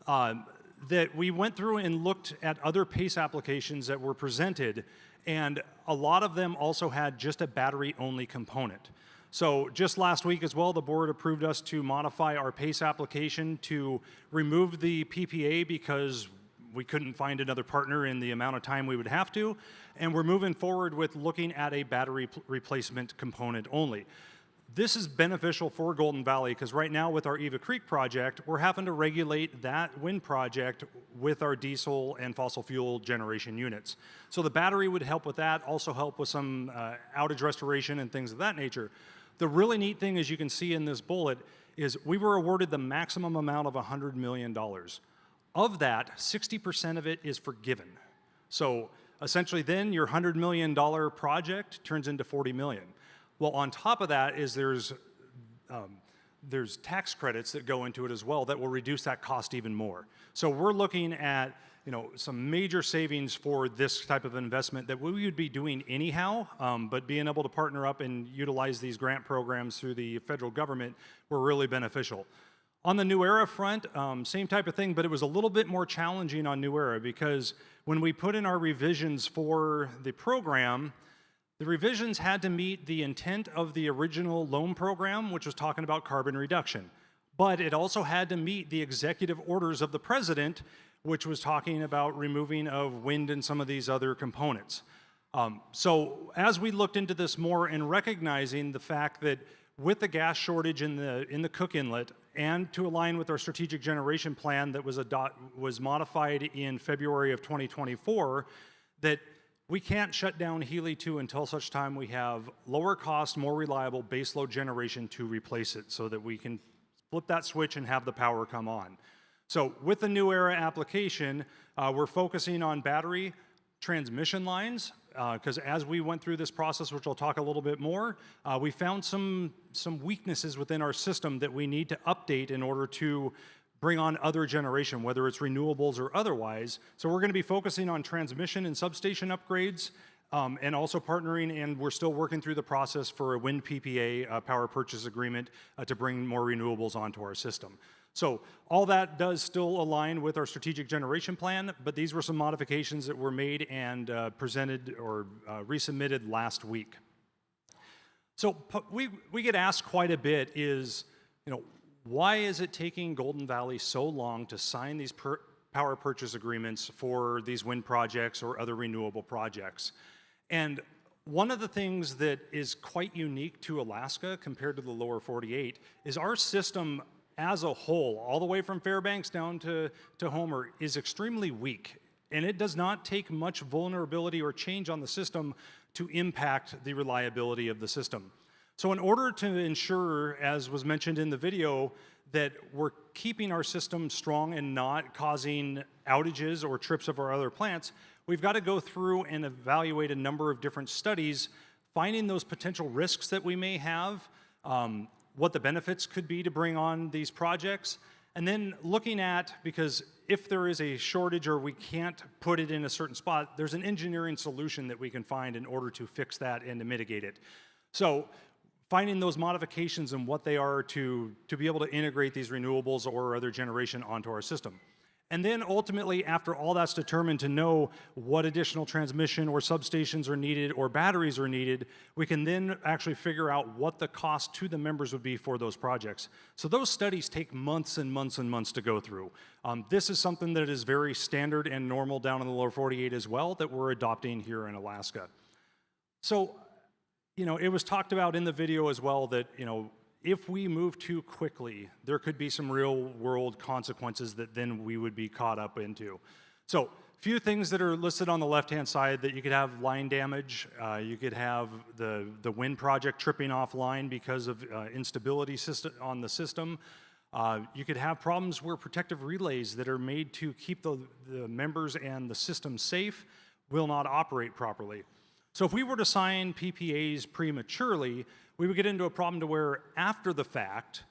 that we went through and looked at other PACE applications that were presented, and a lot of them also had just a battery-only component. So just last week as well, the board approved us to modify our PACE application to remove the PPA because we couldn't find another partner in the amount of time we would have to, and we're moving forward with looking at a battery replacement component only. This is beneficial for Golden Valley because right now with our Eva Creek project, we're having to regulate that wind project with our diesel and fossil fuel generation units. So the battery would help with that, also help with some outage restoration and things of that nature. The really neat thing, as you can see in this bullet, is we were awarded the maximum amount of $100 million. Of that, 60% of it is forgiven. So essentially then your $100 million project turns into $40 million. Well, on top of that is there's tax credits that go into it as well that will reduce that cost even more. So we're looking at some major savings for this type of investment that we would be doing anyhow, but being able to partner up and utilize these grant programs through the federal government were really beneficial. On the New Era front, same type of thing, but it was a little bit more challenging on New Era because when we put in our revisions for the program, the revisions had to meet the intent of the original loan program, which was talking about carbon reduction. But it also had to meet the executive orders of the president, which was talking about removing of wind and some of these other components. So as we looked into this more and recognizing the fact that with the gas shortage in the Cook Inlet and to align with our strategic generation plan that was modified in February of 2024, that we can't shut down Healy 2 until such time we have lower cost, more reliable baseload generation to replace it so that we can flip that switch and have the power come on. So with the New Era application, we're focusing on battery transmission lines because as we went through this process, which I'll talk a little bit more, we found some weaknesses within our system that we need to update in order to bring on other generation, whether it's renewables or otherwise. So we're going to be focusing on transmission and substation upgrades and also partnering, and we're still working through the process for a wind PPA power purchase agreement to bring more renewables onto our system. So all that does still align with our strategic generation plan, but these were some modifications that were made and presented or resubmitted last week. So we get asked quite a bit is, why is it taking Golden Valley so long to sign these power purchase agreements for these wind projects or other renewable projects? And one of the things that is quite unique to Alaska compared to the lower 48 is our system as a whole, all the way from Fairbanks down to Homer, is extremely weak. And it does not take much vulnerability or change on the system to impact the reliability of the system. So in order to ensure, as was mentioned in the video, that we're keeping our system strong and not causing outages or trips of our other plants, we've got to go through and evaluate a number of different studies, finding those potential risks that we may have, what the benefits could be to bring on these projects, and then looking at, because if there is a shortage or we can't put it in a certain spot, there's an engineering solution that we can find in order to fix that and to mitigate it. So finding those modifications and what they are to be able to integrate these renewables or other generation onto our system. And then ultimately, after all that's determined, to know what additional transmission or substations are needed or batteries are needed, we can then actually figure out what the cost to the members would be for those projects. So those studies take months and months and months to go through. This is something that is very standard and normal down in the lower 48 as well that we're adopting here in Alaska. So, it was talked about in the video as well that, if we move too quickly, there could be some real world consequences that then we would be caught up into. So a few things that are listed on the left-hand side: that you could have line damage, you could have the wind project tripping offline because of instability on the system. You could have problems where protective relays that are made to keep the members and the system safe will not operate properly. So if we were to sign PPAs prematurely, we would get into a problem to where after the fact,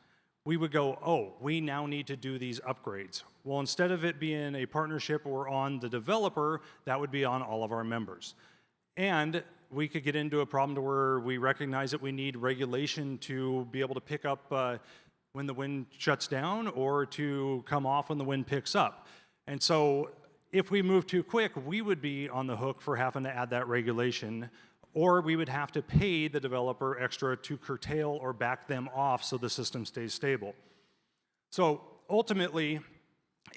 we would go, oh, we now need to do these upgrades. Well, instead of it being a partnership or on the developer, that would be on all of our members. And we could get into a problem to where we recognize that we need regulation to be able to pick up when the wind shuts down or to come off when the wind picks up. And so if we move too quick, we would be on the hook for having to add that regulation, or we would have to pay the developer extra to curtail or back them off so the system stays stable. So ultimately,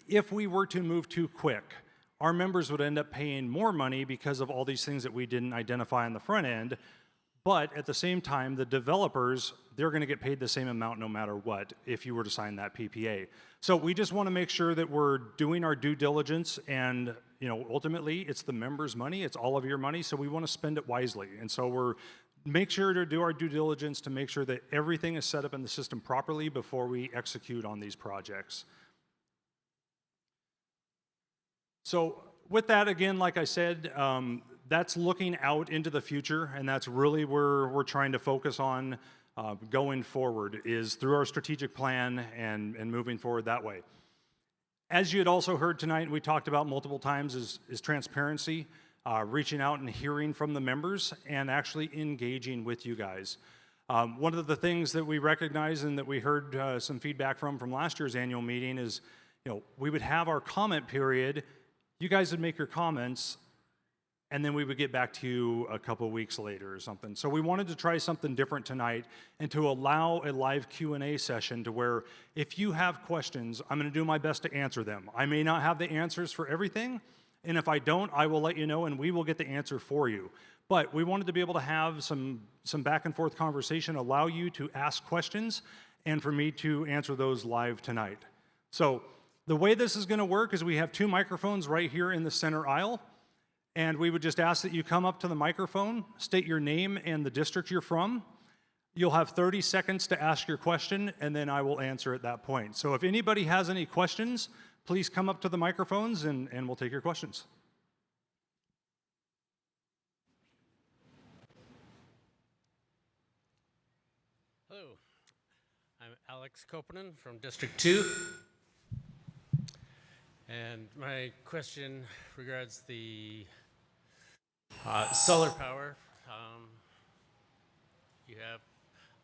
if we were to move too quick, our members would end up paying more money because of all these things that we didn't identify on the front end. But at the same time, the developers, they're going to get paid the same amount no matter what if you were to sign that PPA. So we just want to make sure that we're doing our due diligence, and ultimately it's the members' money, it's all of your money, so we want to spend it wisely. And so we're make sure to do our due diligence to make sure that everything is set up in the system properly before we execute on these projects. So with that, again, like I said, that's looking out into the future, and that's really where we're trying to focus on going forward, is through our strategic plan and moving forward that way. As you had also heard tonight, and we talked about multiple times, is transparency, reaching out and hearing from the members and actually engaging with you guys. One of the things that we recognize and that we heard some feedback from last year's annual meeting is, we would have our comment period, you guys would make your comments, and then we would get back to you a couple of weeks later or something. So we wanted to try something different tonight and to allow a live Q&A session to where if you have questions, I'm going to do my best to answer them. I may not have the answers for everything, and if I don't, I will let you know and we will get the answer for you. But we wanted to be able to have some back and forth conversation, allow you to ask questions, and for me to answer those live tonight. So the way this is going to work is we have 2 microphones right here in the center aisle. And we would just ask that you come up to the microphone, state your name and the district you're from. You'll have 30 seconds to ask your question, and then I will answer at that point. So if anybody has any questions, please come up to the microphones and we'll take your questions. Hello, I'm Alex Kopanen from District 2. And my question regards the solar power. You have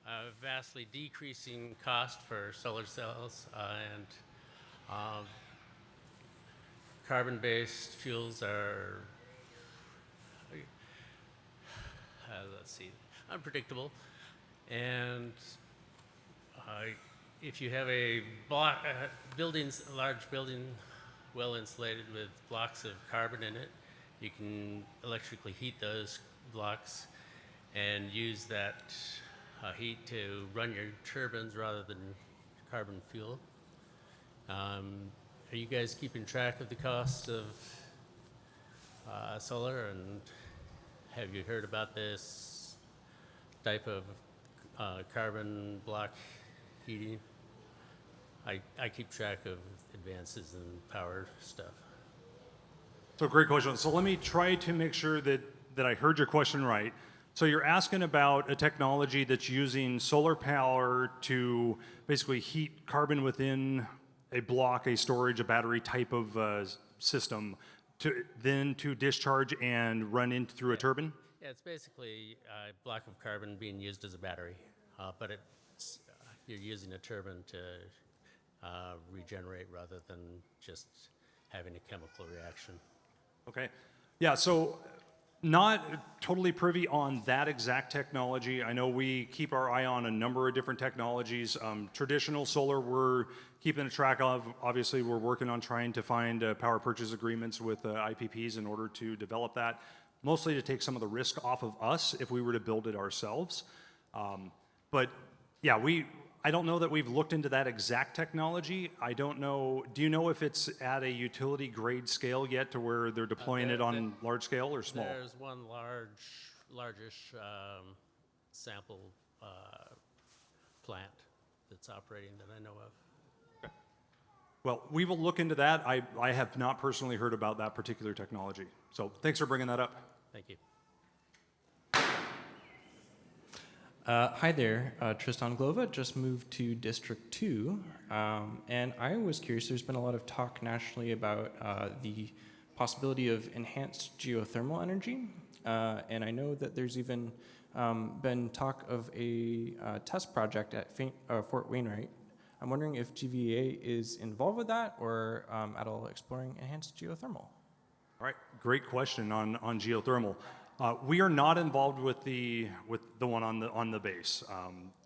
a vastly decreasing cost for solar cells, and carbon-based fuels are, let's see, unpredictable. And if you have a block, a large building well insulated with blocks of carbon in it, you can electrically heat those blocks and use that heat to run your turbines rather than carbon fuel. Are you guys keeping track of the cost of solar, and have you heard about this type of carbon block heating? I keep track of advances in power stuff. So great question. So let me try to make sure that I heard your question right. So you're asking about a technology that's using solar power to basically heat carbon within a block, a storage, a battery type of system, to discharge and run in through a turbine? Yeah, it's basically a block of carbon being used as a battery, but you're using a turbine to regenerate rather than just having a chemical reaction. Okay. Yeah, so not totally privy on that exact technology. I know we keep our eye on a number of different technologies. Traditional solar, we're keeping a track of. Obviously, we're working on trying to find power purchase agreements with IPPs in order to develop that, mostly to take some of the risk off of us if we were to build it ourselves. But yeah, I don't know that we've looked into that exact technology. I don't know, do you know if it's at a utility grade scale yet to where they're deploying it on large scale or small? There's one largish sample plant that's operating that I know of. Well, we will look into that. I have not personally heard about that particular technology. So thanks for bringing that up. Thank you. Hi there, Tristan Glova, just moved to District 2, and I was curious, there's been a lot of talk nationally about the possibility of enhanced geothermal energy, and I know that there's even been talk of a test project at Fort Wainwright. I'm wondering if GVEA is involved with that or at all exploring enhanced geothermal. All right, great question on geothermal. We are not involved with the one on the base.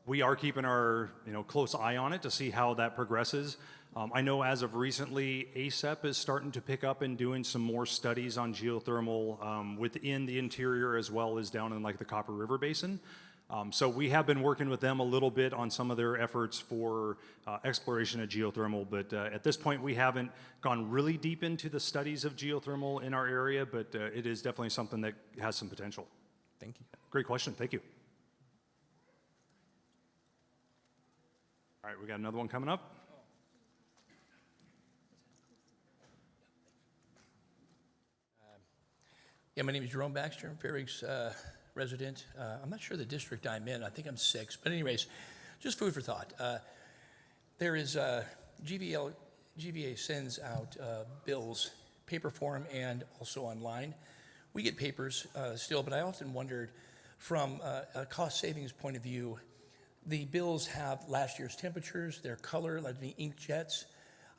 We are keeping our close eye on it to see how that progresses. I know as of recently, ASEP is starting to pick up and doing some more studies on geothermal within the interior as well as down in like the Copper River Basin. So we have been working with them a little bit on some of their efforts for exploration of geothermal, but at this point we haven't gone really deep into the studies of geothermal in our area, but it is definitely something that has some potential. Thank you. Great question, thank you. All right, we got another one coming up. Yeah, my name is Jerome Baxter. I'm Fairbanks resident. I'm not sure the district I'm in. I think I'm 6. But anyways, just food for thought. There is GVEA sends out bills, paper form and also online. We get papers still, but I often wondered from a cost savings point of view, the bills have last year's temperatures, their color, like the ink jets.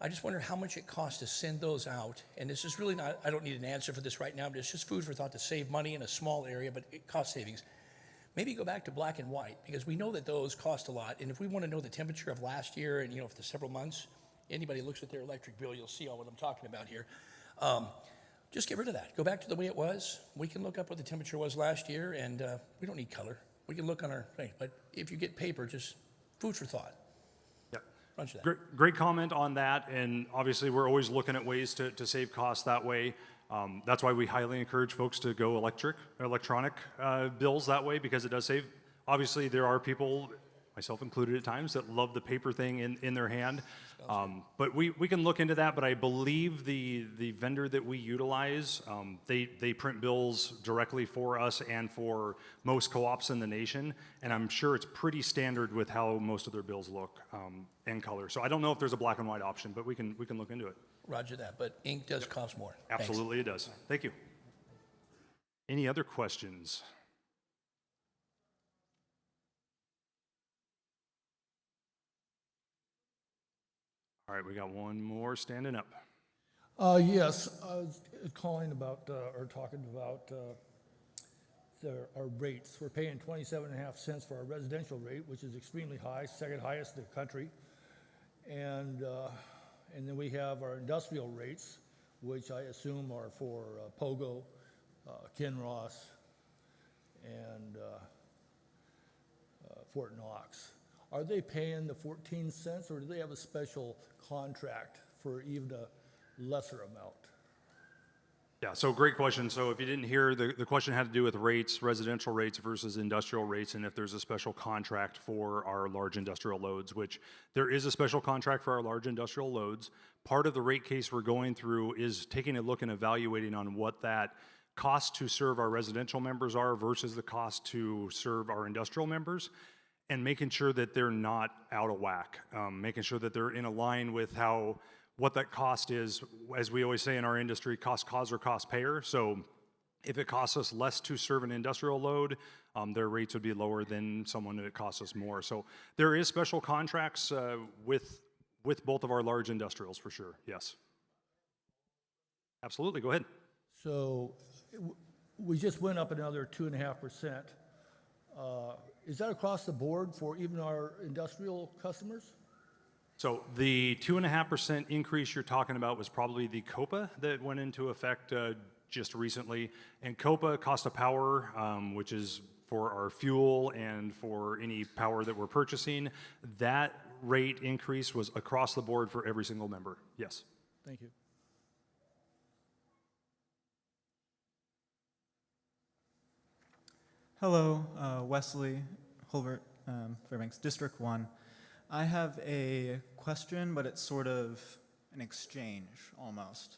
I just wonder how much it costs to send those out. And this is really not, I don't need an answer for this right now, but it's just food for thought to save money in a small area, but cost savings. Maybe go back to black and white because we know that those cost a lot. And if we want to know the temperature of last year and, for the several months, anybody looks at their electric bill, you'll see all what I'm talking about here. Just get rid of that. Go back to the way it was. We can look up what the temperature was last year and we don't need color. We can look on our thing. But if you get paper, just food for thought. Great comment on that, and obviously we're always looking at ways to save costs that way. That's why we highly encourage folks to go electronic bills that way because it does save. Obviously there are people, myself included at times, that love the paper thing in their hand. But we can look into that, but I believe the vendor that we utilize, they print bills directly for us and for most co-ops in the nation, and I'm sure it's pretty standard with how most of their bills look and color. So I don't know if there's a black and white option, but we can look into it. Roger that, but ink does cost more. Absolutely. Thanks. It does. Thank you. Any other questions? All right, we got one more standing up. Yes, I was calling about, or talking about our rates. We're paying 27.5 cents for our residential rate, which is extremely high, second highest in the country. And then we have our industrial rates, which I assume are for Pogo, Kinross, and Fort Knox. Are they paying the 14 cents or do they have a special contract for even a lesser amount? Yeah, so great question. So if you didn't hear, the question had to do with rates, residential rates versus industrial rates, and if there's a special contract for our large industrial loads, which there is a special contract for our large industrial loads. Part of the rate case we're going through is taking a look and evaluating on what that cost to serve our residential members are versus the cost to serve our industrial members, and making sure that they're not out of whack, making sure that they're in a line with what that cost is. As we always say in our industry, cost causer, cost payer. So if it costs us less to serve an industrial load, their rates would be lower than someone that it costs us more. So there is special contracts with both of our large industrials for sure, yes. Absolutely, go ahead. So we just went up another 2.5%. Is that across the board for even our industrial customers? So the 2.5% increase you're talking about was probably the COPA that went into effect just recently. And COPA, cost of power, which is for our fuel and for any power that we're purchasing, that rate increase was across the board for every single member. Yes. Thank you. Hello, Wesley Hulbert, Fairbanks, District 1. I have a question, but it's sort of an exchange almost.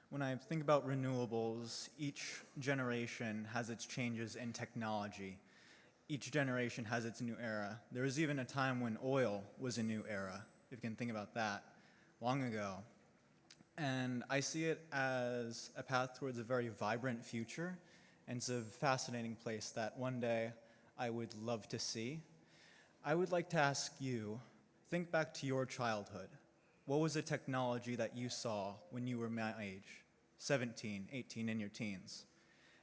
When I think about renewables, each generation has its changes in technology. Each generation has its new era. There was even a time when oil was a new era, if you can think about that, long ago. And I see it as a path towards a very vibrant future, and it's a fascinating place that one day I would love to see. I would like to ask you, think back to your childhood. What was the technology that you saw when you were my age, 17, 18, in your teens,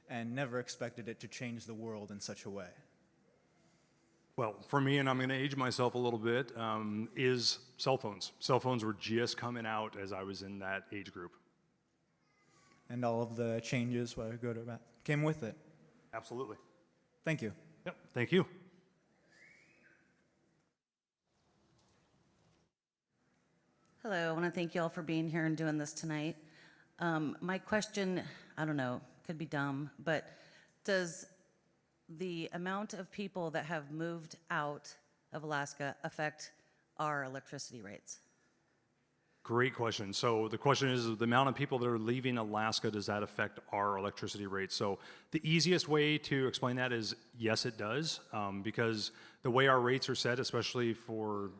and never expected it to change the world in such a way? Well, for me, and I'm going to age myself a little bit, is cell phones. Cell phones were just coming out as I was in that age group. And all of the changes what go to that came with it. Absolutely. Thank you. Yep, thank you. Hello, I want to thank you all for being here and doing this tonight. My question, I don't know, could be dumb, but does the amount of people that have moved out of Alaska affect our electricity rates? Great question. So the question is the amount of people that are leaving Alaska, does that affect our electricity rates? So the easiest way to explain that is yes, it does, because the way our rates are set, especially for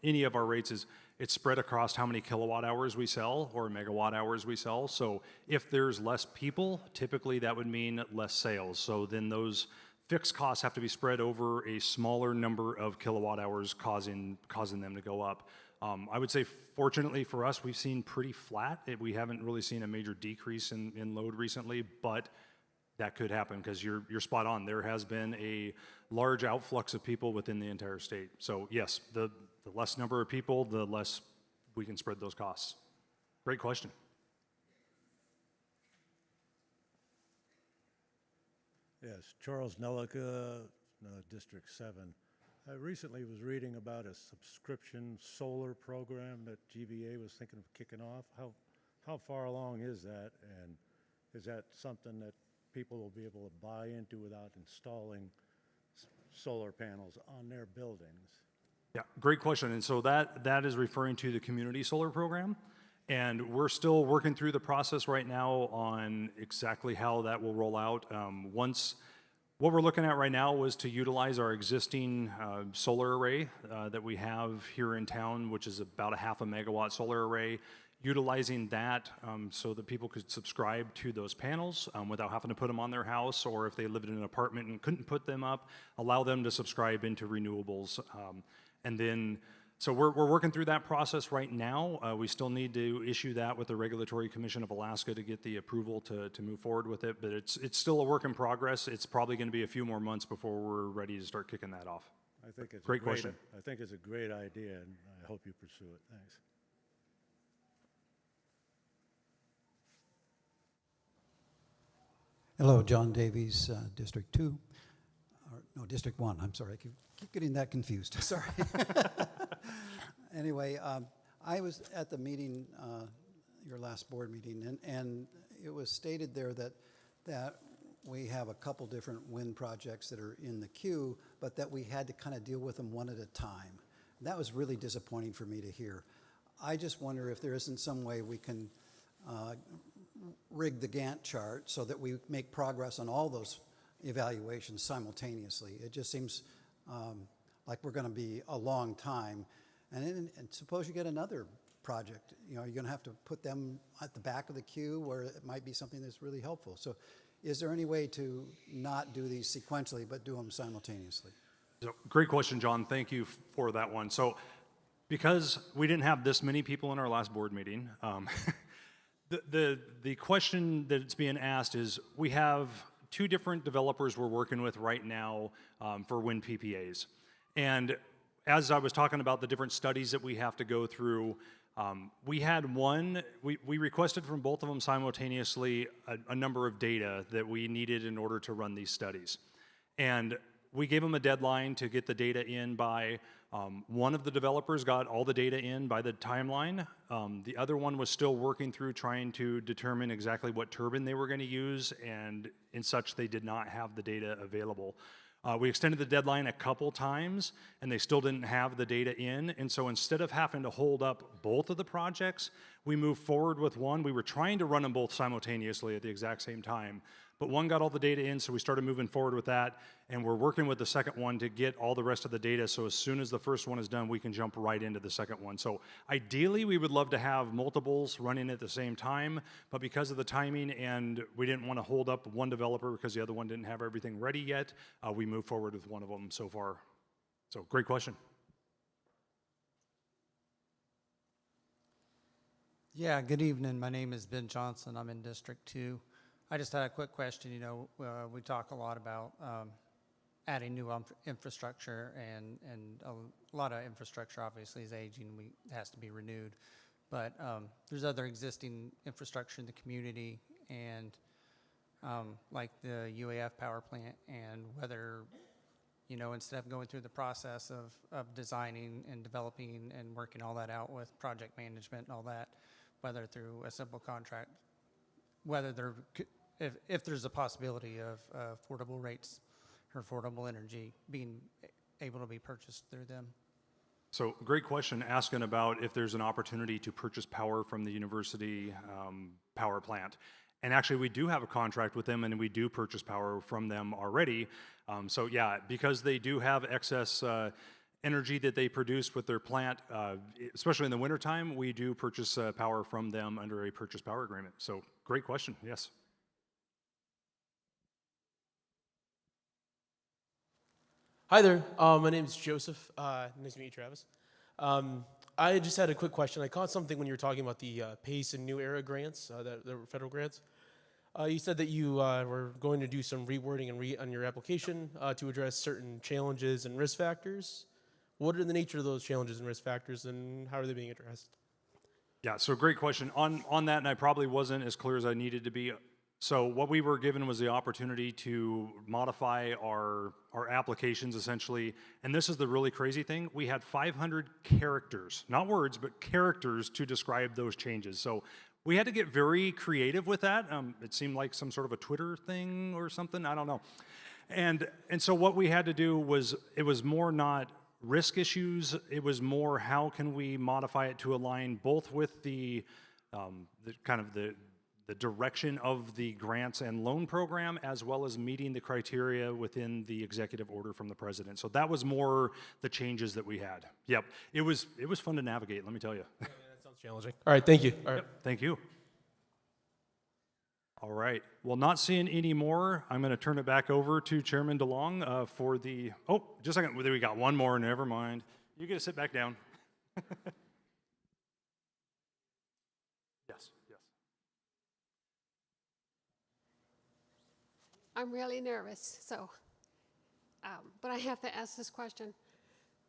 any of our rates, is it's spread across how many kilowatt hours we sell or megawatt hours we sell. So if there's less people, typically that would mean less sales. So then those fixed costs have to be spread over a smaller number of kilowatt hours, causing them to go up. I would say, fortunately for us, we've seen pretty flat. We haven't really seen a major decrease in load recently, but that could happen because you're spot on. There has been a large outflux of people within the entire state. So yes, the less number of people, the less we can spread those costs. Great question. Yes, Charles Nellica, District 7. I recently was reading about a subscription solar program that GVEA was thinking of kicking off. How far along is that, and is that something that people will be able to buy into without installing solar panels on their buildings? Yeah, great question. And so that is referring to the community solar program. And we're still working through the process right now on exactly how that will roll out. What we're looking at right now was to utilize our existing solar array that we have here in town, which is about a 0.5 megawatt solar array, utilizing that so that people could subscribe to those panels without having to put them on their house, or if they lived in an apartment and couldn't put them up, allow them to subscribe into renewables. And then, so we're working through that process right now. We still need to issue that with the Regulatory Commission of Alaska to get the approval to move forward with it, but it's still a work in progress. It's probably going to be a few more months before we're ready to start kicking that off. I think it's great question. I think it's a great idea, and I hope you pursue it. Thanks. Hello, John Davies, District 2. No, District 1, I'm sorry. I keep getting that confused. Sorry. Anyway, I was at the meeting, your last board meeting, and it was stated there that we have a couple different wind projects that are in the queue, but that we had to kind of deal with them one at a time. And that was really disappointing for me to hear. I just wonder if there isn't some way we can rig the Gantt chart so that we make progress on all those evaluations simultaneously. It just seems like we're going to be a long time. And suppose you get another project, you're going to have to put them at the back of the queue where it might be something that's really helpful. So is there any way to not do these sequentially but do them simultaneously? So, great question, John. Thank you for that one. So because we didn't have this many people in our last board meeting, the question that's being asked is, we have 2 different developers we're working with right now for wind PPAs. And as I was talking about the different studies that we have to go through, we had we requested from both of them simultaneously a number of data that we needed in order to run these studies. And we gave them a deadline to get the data in by, one of the developers got all the data in by the timeline. The other one was still working through trying to determine exactly what turbine they were going to use, and in such they did not have the data available. We extended the deadline a couple times, and they still didn't have the data in. And so instead of having to hold up both of the projects, we moved forward with one. We were trying to run them both simultaneously at the exact same time, but one got all the data in, so we started moving forward with that. And we're working with the second one to get all the rest of the data, so as soon as the first one is done, we can jump right into the second one. So ideally, we would love to have multiples running at the same time, but because of the timing and we didn't want to hold up one developer because the other one didn't have everything ready yet, we moved forward with one of them so far. So great question. Yeah, good evening. My name is Ben Johnson. I'm in District 2. I just had a quick question. You know, we talk a lot about adding new infrastructure, and a lot of infrastructure obviously is aging. It has to be renewed. But there's other existing infrastructure in the community, and like the UAF power plant, and whether, you know, instead of going through the process of designing and developing and working all that out with project management and all that, whether through a simple contract, whether there, if there's a possibility of affordable rates or affordable energy being able to be purchased through them. So great question, asking about if there's an opportunity to purchase power from the university power plant. And actually, we do have a contract with them, and we do purchase power from them already. So yeah, because they do have excess energy that they produce with their plant, especially in the wintertime, we do purchase power from them under a purchase power agreement. So great question, yes. Hi there, my name is Joseph. Nice to meet you, Travis. I just had a quick question. I caught something when you were talking about the PACE and New Era grants, that were federal grants. You said that you were going to do some rewording on your application to address certain challenges and risk factors. What are the nature of those challenges and risk factors, and how are they being addressed? Yeah, so great question. On that, and I probably wasn't as clear as I needed to be. So what we were given was the opportunity to modify our applications essentially, and this is the really crazy thing. We had 500 characters, not words, but characters to describe those changes. So we had to get very creative with that. It seemed like some sort of a Twitter thing or something, I don't know. And so what we had to do was, it was more not risk issues, it was more how can we modify it to align both with the kind of the direction of the grants and loan program, as well as meeting the criteria within the executive order from the president. So that was more the changes that we had. Yep, it was fun to navigate, let me tell you. Yeah, that sounds challenging. All right, thank you. All right. Yep, thank you. All right, well, not seeing any more, I'm going to turn it back over to Chairman DeLong for the, oh, just a second, we got one more, never mind. You get to sit back down. Yes. I'm really nervous, so, but I have to ask this question.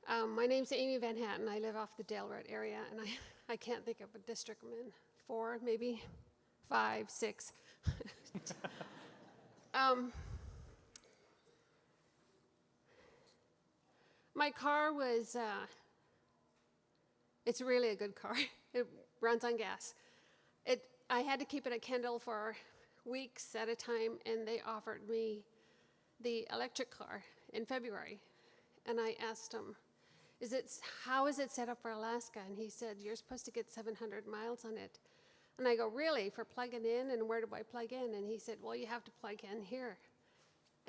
My name's Amy Van Hatten. I live off the Dale Road area, and I can't think of a district I'm in. 4, maybe 5, 6. My car was, it's really a good car. It runs on gas. I had to keep it at Kendall for weeks at a time, and they offered me the electric car in February. And I asked him, how is it set up for Alaska? And he said, you're supposed to get 700 miles on it. And I go, really, for plugging in? And where do I plug in? And he said, well, you have to plug in here.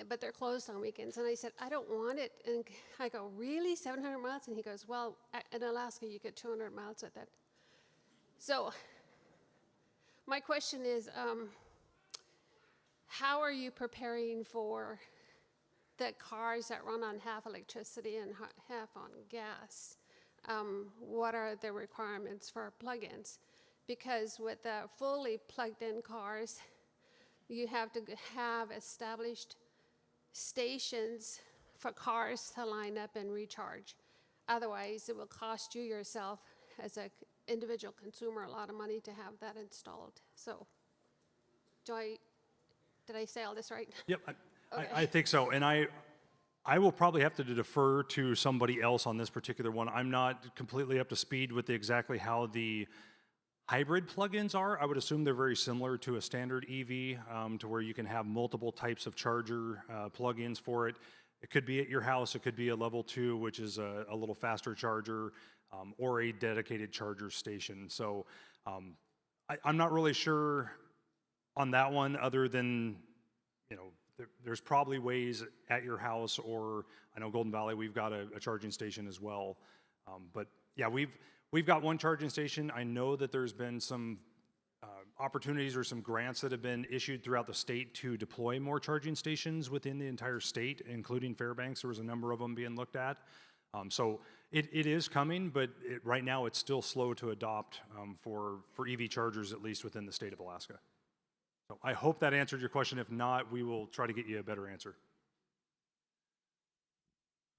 But they're closed on weekends. And I said, I don't want it. And I go, really, 700 miles? And he goes, well, in Alaska, you get 200 miles with it. So my question is, how are you preparing for the cars that run on half electricity and half on gas? What are the requirements for plug-ins? Because with the fully plugged-in cars, you have to have established stations for cars to line up and recharge. Otherwise, it will cost you yourself as an individual consumer a lot of money to have that installed. So, did I say all this right? Yep, Okay. I think so. And I will probably have to defer to somebody else on this particular one. I'm not completely up to speed with exactly how the hybrid plugins are. I would assume they're very similar to a standard EV, to where you can have multiple types of charger plugins for it. It could be at your house, it could be a level 2, which is a little faster charger, or a dedicated charger station. So I'm not really sure on that one, other than, you know, there's probably ways at your house, or I know Golden Valley, we've got a charging station as well. But yeah, we've got one charging station. I know that there's been some opportunities or some grants that have been issued throughout the state to deploy more charging stations within the entire state, including Fairbanks. There was a number of them being looked at. So it is coming, but right now it's still slow to adopt for EV chargers, at least within the state of Alaska. So I hope that answered your question. If not, we will try to get you a better answer.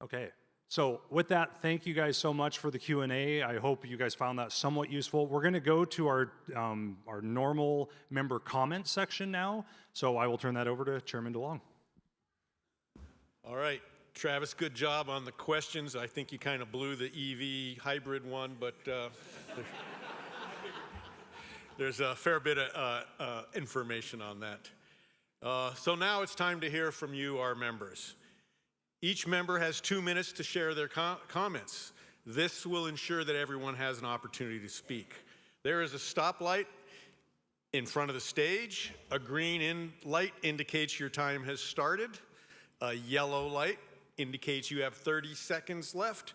Okay. So with that, thank you guys so much for the Q&A. I hope you guys found that somewhat useful. We're going to go to our normal member comment section now. So I will turn that over to Chairman DeLong. All right, Travis, good job on the questions. I think you kind of blew the EV hybrid one, but there's a fair bit of information on that. So now it's time to hear from you, our members. Each member has 2 minutes to share their comments. This will ensure that everyone has an opportunity to speak. There is a stoplight in front of the stage. A green light indicates your time has started. A yellow light indicates you have 30 seconds left.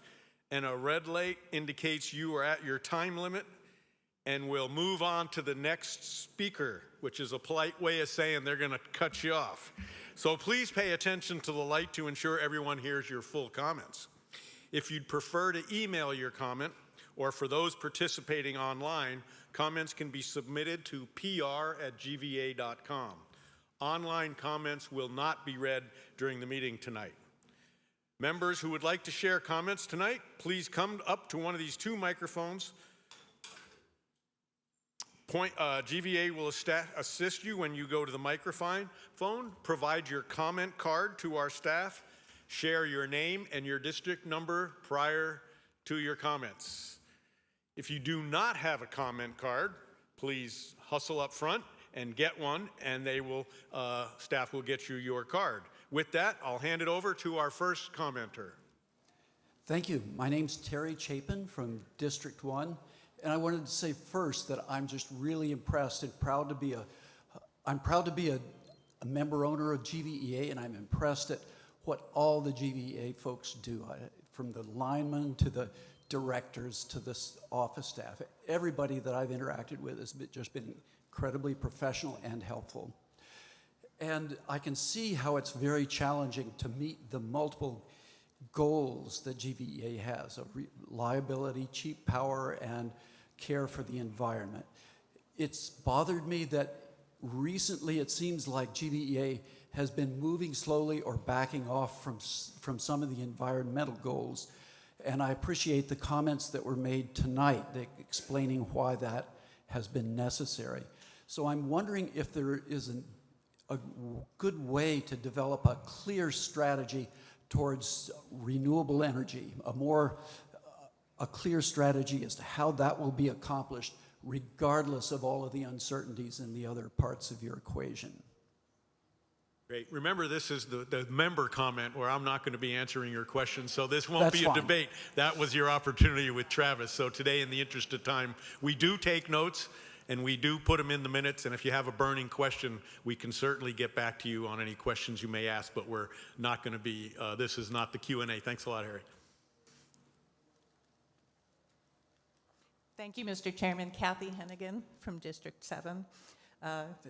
And a red light indicates you are at your time limit. And we'll move on to the next speaker, which is a polite way of saying they're going to cut you off. So please pay attention to the light to ensure everyone hears your full comments. If you'd prefer to email your comment, or for those participating online, comments can be submitted to pr@gva.com. Online comments will not be read during the meeting tonight. Members who would like to share comments tonight, please come up to one of these 2 microphones. GVA will assist you when you go to the microphone. Provide your comment card to our staff. Share your name and your district number prior to your comments. If you do not have a comment card, please hustle up front and get one, and staff will get you your card. With that, I'll hand it over to our first commenter. Thank you. My name's Terry Chapin from District 1. And I wanted to say first that I'm just really impressed and proud to be a member owner of GVEA, and I'm impressed at what all the GVEA folks do, from the linemen to the directors to the office staff. Everybody that I've interacted with has just been incredibly professional and helpful. And I can see how it's very challenging to meet the multiple goals that GVEA has of reliability, cheap power, and care for the environment. It's bothered me that recently it seems like GVEA has been moving slowly or backing off from some of the environmental goals. And I appreciate the comments that were made tonight explaining why that has been necessary. So I'm wondering if there is a good way to develop a clear strategy towards renewable energy, a clear strategy as to how that will be accomplished, regardless of all of the uncertainties in the other parts of your equation. Great. Remember, this is the member comment where I'm not going to be answering your questions, so this won't be a debate. That was your opportunity with Travis. So today, in the interest of time, we do take notes, and we do put them in the minutes, and if you have a burning question, we can certainly get back to you on any questions you may ask, but we're not going to be, this is not the Q&A. Thanks a lot, Harry. Thank you, Mr. Chairman. Kathy Hennigan from District 7.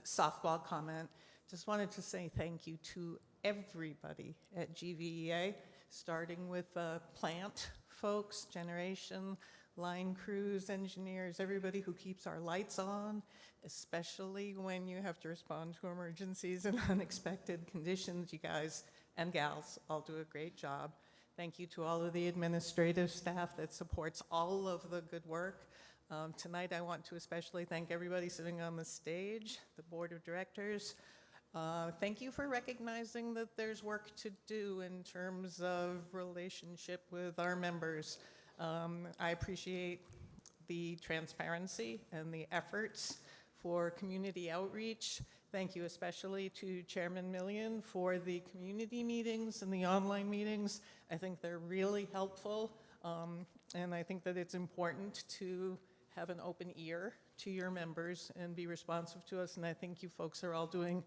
Softball comment. Just wanted to say thank you to everybody at GVEA, starting with plant folks, generation, line crews, engineers, everybody who keeps our lights on, especially when you have to respond to emergencies and unexpected conditions. You guys and gals all do a great job. Thank you to all of the administrative staff that supports all of the good work. Tonight I want to especially thank everybody sitting on the stage, the board of directors. Thank you for recognizing that there's work to do in terms of relationship with our members. I appreciate the transparency and the efforts for community outreach. Thank you especially to Chairman Millian for the community meetings and the online meetings. I think they're really helpful, and I think that it's important to have an open ear to your members and be responsive to us, and I think you folks are all doing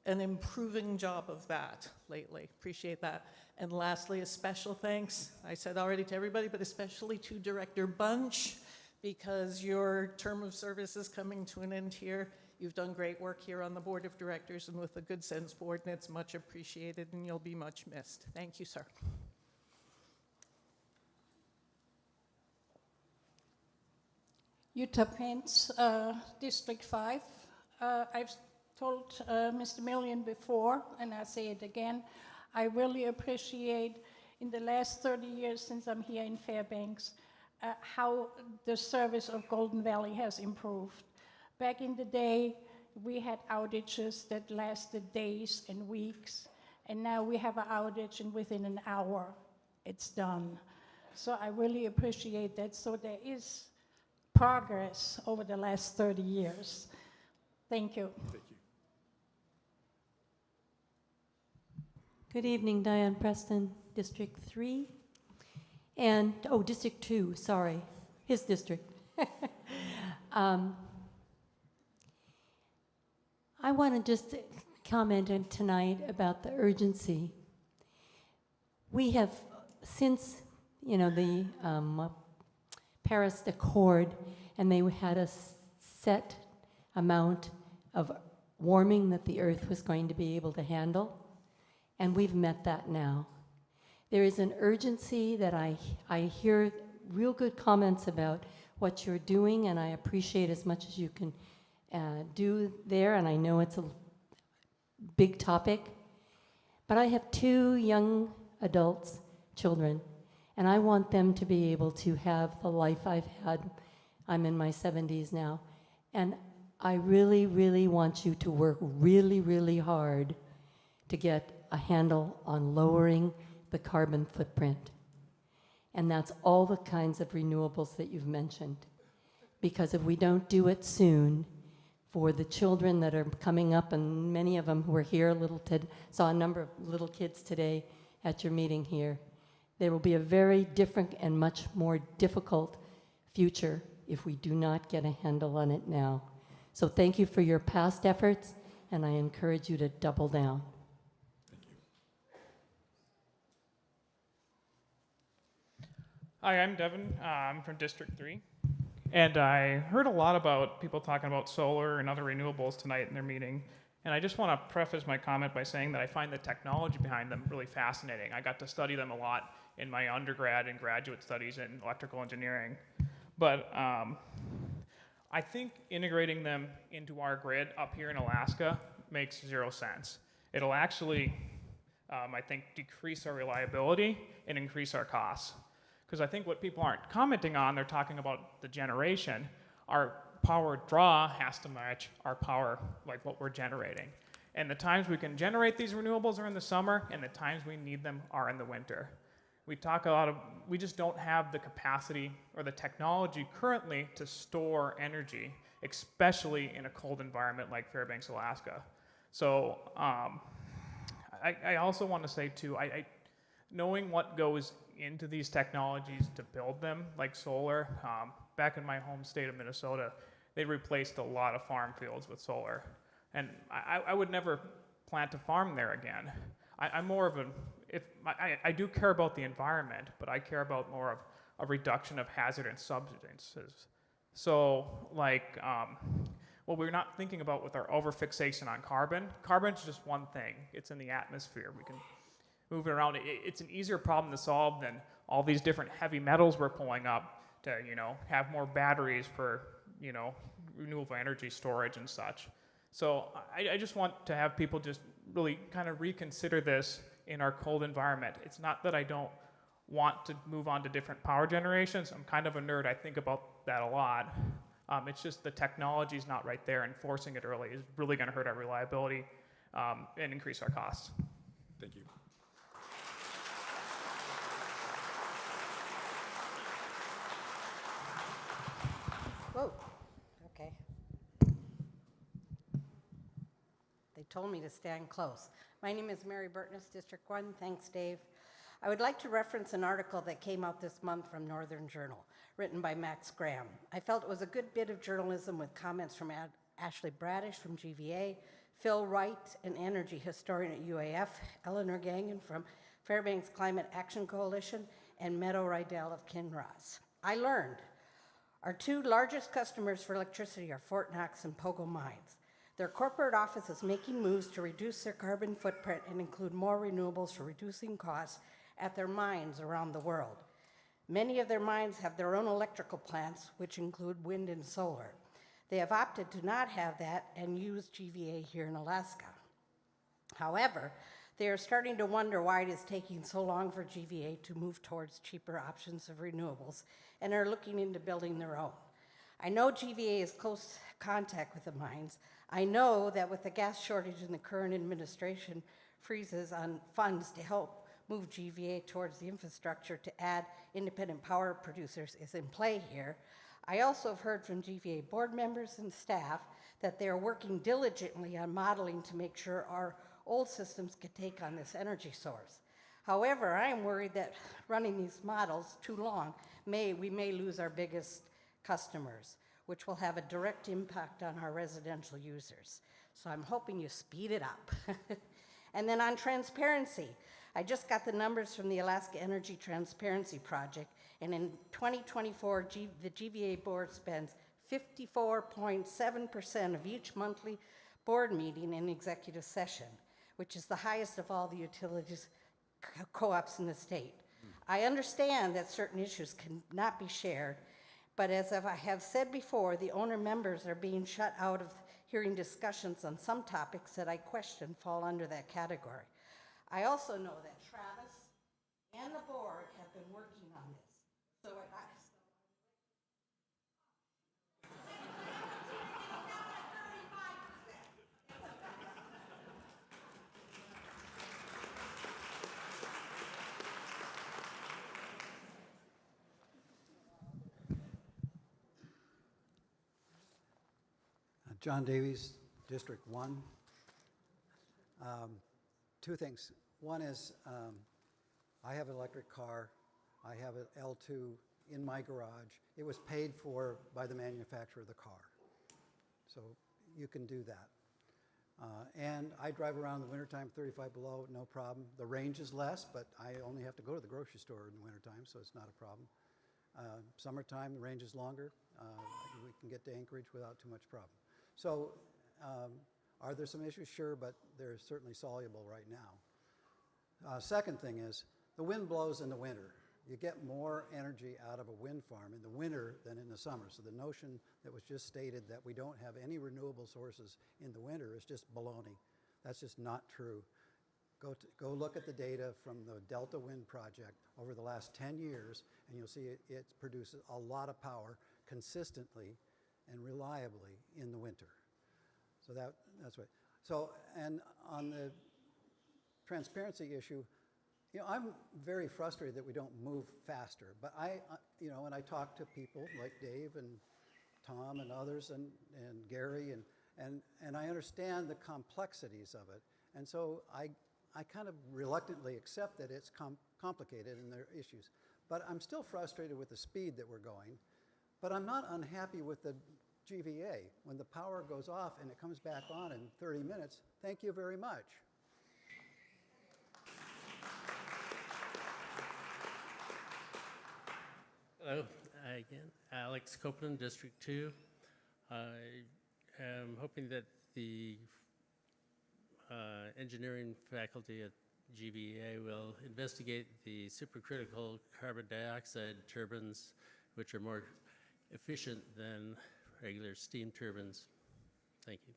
an improving job of that lately. Appreciate that. And lastly, a special thanks, I said already to everybody, but especially to Director Bunch, because your term of service is coming to an end here. You've done great work here on the Board of Directors and with the Good Sense Board, and it's much appreciated, and you'll be much missed. Thank you, sir. Utah Pence, District 5. I've told Mr. Millian before, and I say it again, I really appreciate in the last 30 years since I'm here in Fairbanks, how the service of Golden Valley has improved. Back in the day, we had outages that lasted days and weeks, and now we have an outage and within an hour, it's done. So I really appreciate that. So there is progress over the last 30 years. Thank you. Thank you. Good evening, Diane Preston, District 3. And, oh, District 2, sorry, his district. I want to just comment on tonight about the urgency. We have, since, you know, the Paris Accord, and they had a set amount of warming that the Earth was going to be able to handle, and we've met that now. There is an urgency that I hear real good comments about what you're doing, and I appreciate as much as you can do there, and I know it's a big topic. But I have 2 young adults, children, and I want them to be able to have the life I've had. I'm in my 70s now, and I really, really want you to work really, really hard to get a handle on lowering the carbon footprint. And that's all the kinds of renewables that you've mentioned. Because if we don't do it soon, for the children that are coming up, and many of them who are here, saw a number of little kids today at your meeting here, there will be a very different and much more difficult future if we do not get a handle on it now. So thank you for your past efforts, and I encourage you to double down. Hi, I'm Devin. I'm from District 3. And I heard a lot about people talking about solar and other renewables tonight in their meeting. And I just want to preface my comment by saying that I find the technology behind them really fascinating. I got to study them a lot in my undergrad and graduate studies in electrical engineering. But I think integrating them into our grid up here in Alaska makes 0 sense. It'll actually, I think, decrease our reliability and increase our costs. Because I think what people aren't commenting on, they're talking about the generation. Our power draw has to match our power, like what we're generating. And the times we can generate these renewables are in the summer, and the times we need them are in the winter. We just don't have the capacity or the technology currently to store energy, especially in a cold environment like Fairbanks, Alaska. So I also want to say too, knowing what goes into these technologies to build them, like solar, back in my home state of Minnesota, they replaced a lot of farm fields with solar. And I would never plant a farm there again. I'm more of I do care about the environment, but I care about more of a reduction of hazardous substances. So, like, what we're not thinking about with our overfixation on carbon's just one thing. It's in the atmosphere. We can move it around. It's an easier problem to solve than all these different heavy metals we're pulling up to, have more batteries for, renewable energy storage and such. So I just want to have people just really kind of reconsider this in our cold environment. It's not that I don't want to move on to different power generations. I'm kind of a nerd. I think about that a lot. It's just the technology's not right there, and forcing it early is really going to hurt our reliability and increase our costs. Thank you. Whoa, okay. told me to stand close. My name is Mary Burtness, District 1. Thanks, Dave. I would like to reference an article that came out this month from Northern Journal, written by Max Graham. I felt it was a good bit of journalism with comments from Ashley Bradish from GVA, Phil Wright, an energy historian at UAF, Eleanor Gangan from Fairbanks Climate Action Coalition, and Meadow Rydell of Kinross. I learned our two largest customers for electricity are Fort Knox and Pogo Mines. Their corporate office is making moves to reduce their carbon footprint and include more renewables for reducing costs at their mines around the world. Many of their mines have their own electrical plants, which include wind and solar. They have opted to not have that and use GVA here in Alaska. However, they are starting to wonder why it is taking so long for GVA to move towards cheaper options of renewables and are looking into building their own. I know GVA is close contact with the mines. I know that with the gas shortage in the current administration freezes on funds to help move GVA towards the infrastructure to add independent power producers is in play here. I also have heard from GVA board members and staff that they are working diligently on modeling to make sure our old systems can take on this energy source. However, I am worried that running these models too long, we may lose our biggest customers, which will have a direct impact on our residential users. So I'm hoping you speed it up. And then on transparency, I just got the numbers from the Alaska Energy Transparency Project, and in 2024, the GVA board spends 54.7% of each monthly board meeting in executive session, which is the highest of all the utilities co-ops in the state. I understand that certain issues cannot be shared, but as I have said before, the owner members are being shut out of hearing discussions on some topics that I question fall under that category. I also know that Travis and the board have been working on this. So John Davies, District 1. Two things. One is I have an electric car. I have an L2 in my garage. It was paid for by the manufacturer of the car. So you can do that. And I drive around in the wintertime, 35 below, no problem. The range is less, but I only have to go to the grocery store in the wintertime, so it's not a problem. Summertime, the range is longer. We can get to Anchorage without too much problem. So are there some issues? Sure, but they're certainly soluble right now. Second thing is, the wind blows in the winter. You get more energy out of a wind farm in the winter than in the summer. So the notion that was just stated that we don't have any renewable sources in the winter is just baloney. That's just not true. Go look at the data from the Delta Wind Project over the last 10 years, and you'll see it produces a lot of power consistently and reliably in the winter. So that's right. So, and on the transparency issue, you know, I'm very frustrated that we don't move faster. But you know, and I talk to people like Dave and Tom and others and Gary, and I understand the complexities of it. And so I kind of reluctantly accept that it's complicated and there are issues. But I'm still frustrated with the speed that we're going. But I'm not unhappy with the GVA. When the power goes off and it comes back on in 30 minutes, thank you very much. Hello, again, Alex Copeland, District 2. I am hoping that the engineering faculty at GVEA will investigate the supercritical carbon dioxide turbines, which are more efficient than regular steam turbines. Thank you.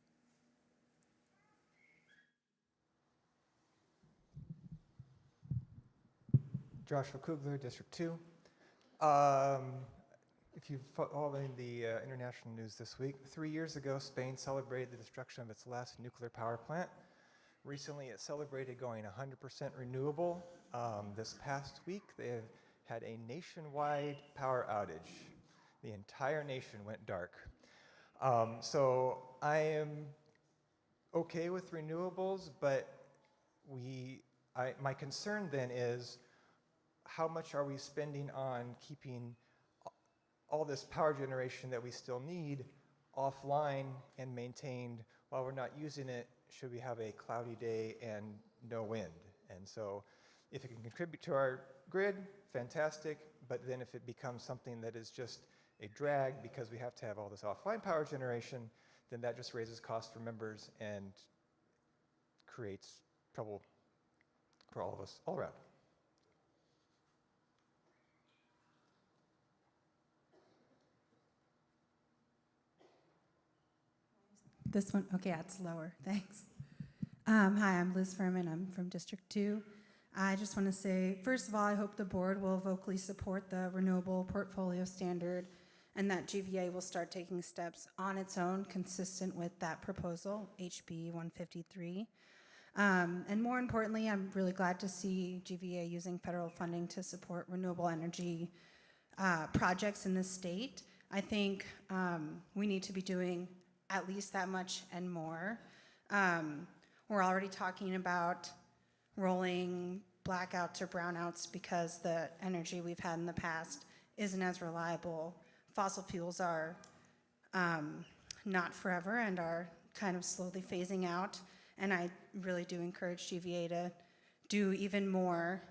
Joshua Kugler, District 2. If you've followed the international news this week, 3 years ago, Spain celebrated the destruction of its last nuclear power plant. Recently, it celebrated going 100% renewable. This past week, they have had a nationwide power outage. The entire nation went dark. So I am okay with renewables, but my concern then is how much are we spending on keeping all this power generation that we still need offline and maintained while we're not using it should we have a cloudy day and no wind. And so if it can contribute to our grid, fantastic, but then if it becomes something that is just a drag because we have to have all this offline power generation, then that just raises costs for members and creates trouble for all of us all around. This one, okay, yeah, it's lower, thanks. Hi, I'm Liz Furman, I'm from District 2. I just want to say, first of all, I hope the board will vocally support the renewable portfolio standard and that GVEA will start taking steps on its own consistent with that proposal, HB 153. And more importantly, I'm really glad to see GVEA using federal funding to support renewable energy projects in the state. I think we need to be doing at least that much and more. We're already talking about rolling blackouts or brownouts because the energy we've had in the past isn't as reliable. Fossil fuels are not forever and are kind of slowly phasing out. And I really do encourage GVEA to do even more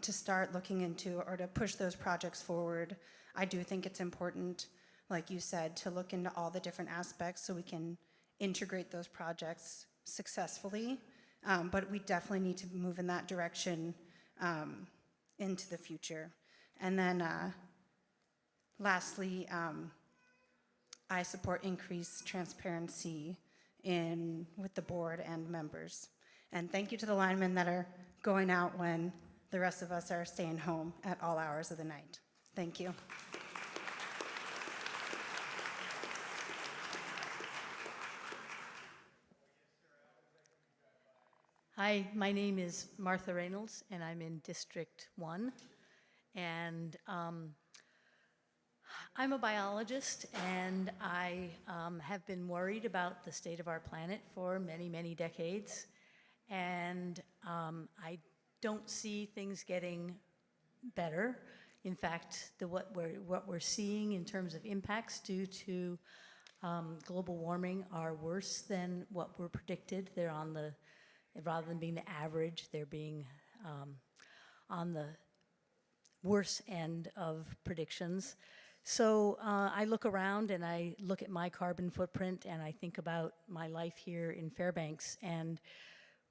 to start looking into or to push those projects forward. I do think it's important, like you said, to look into all the different aspects so we can integrate those projects successfully. But we definitely need to move in that direction into the future. And then lastly, I support increased transparency with the board and members. And thank you to the linemen that are going out when the rest of us are staying home at all hours of the night. Thank you. Hi, my name is Martha Reynolds, and I'm in District 1. And I'm a biologist, and I have been worried about the state of our planet for many, many decades. And I don't see things getting better. In fact, what we're seeing in terms of impacts due to global warming are worse than what were predicted. They're on the rather than being the average, they're being on the worse end of predictions. So I look around and I look at my carbon footprint and I think about my life here in Fairbanks. And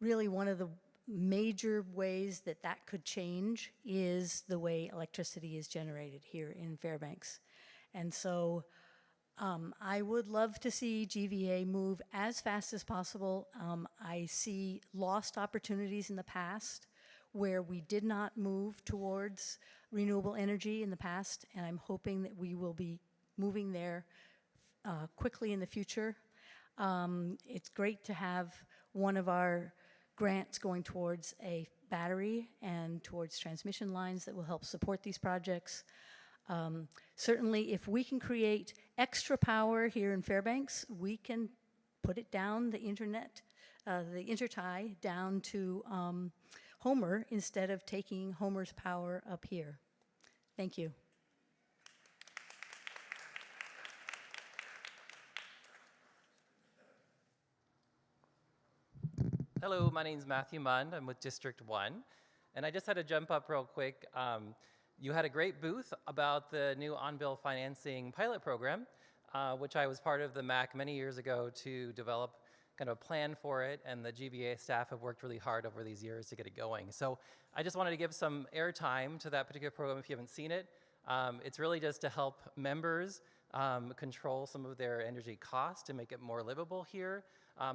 really one of the major ways that that could change is the way electricity is generated here in Fairbanks. And so I would love to see GVEA move as fast as possible. I see lost opportunities in the past where we did not move towards renewable energy in the past, and I'm hoping that we will be moving there quickly in the future. It's great to have one of our grants going towards a battery and towards transmission lines that will help support these projects. Certainly, if we can create extra power here in Fairbanks, we can put it down the internet, the intertie down to Homer instead of taking Homer's power up here. Thank you. Hello, my name is Matthew Mund. I'm with District 1. And I just had to jump up real quick. You had a great booth about the new on-bill financing pilot program, which I was part of the MAC many years ago to develop kind of a plan for it, and the GVEA staff have worked really hard over these years to get it going. So I just wanted to give some airtime to that particular program if you haven't seen it. It's really just to help members control some of their energy costs and make it more livable here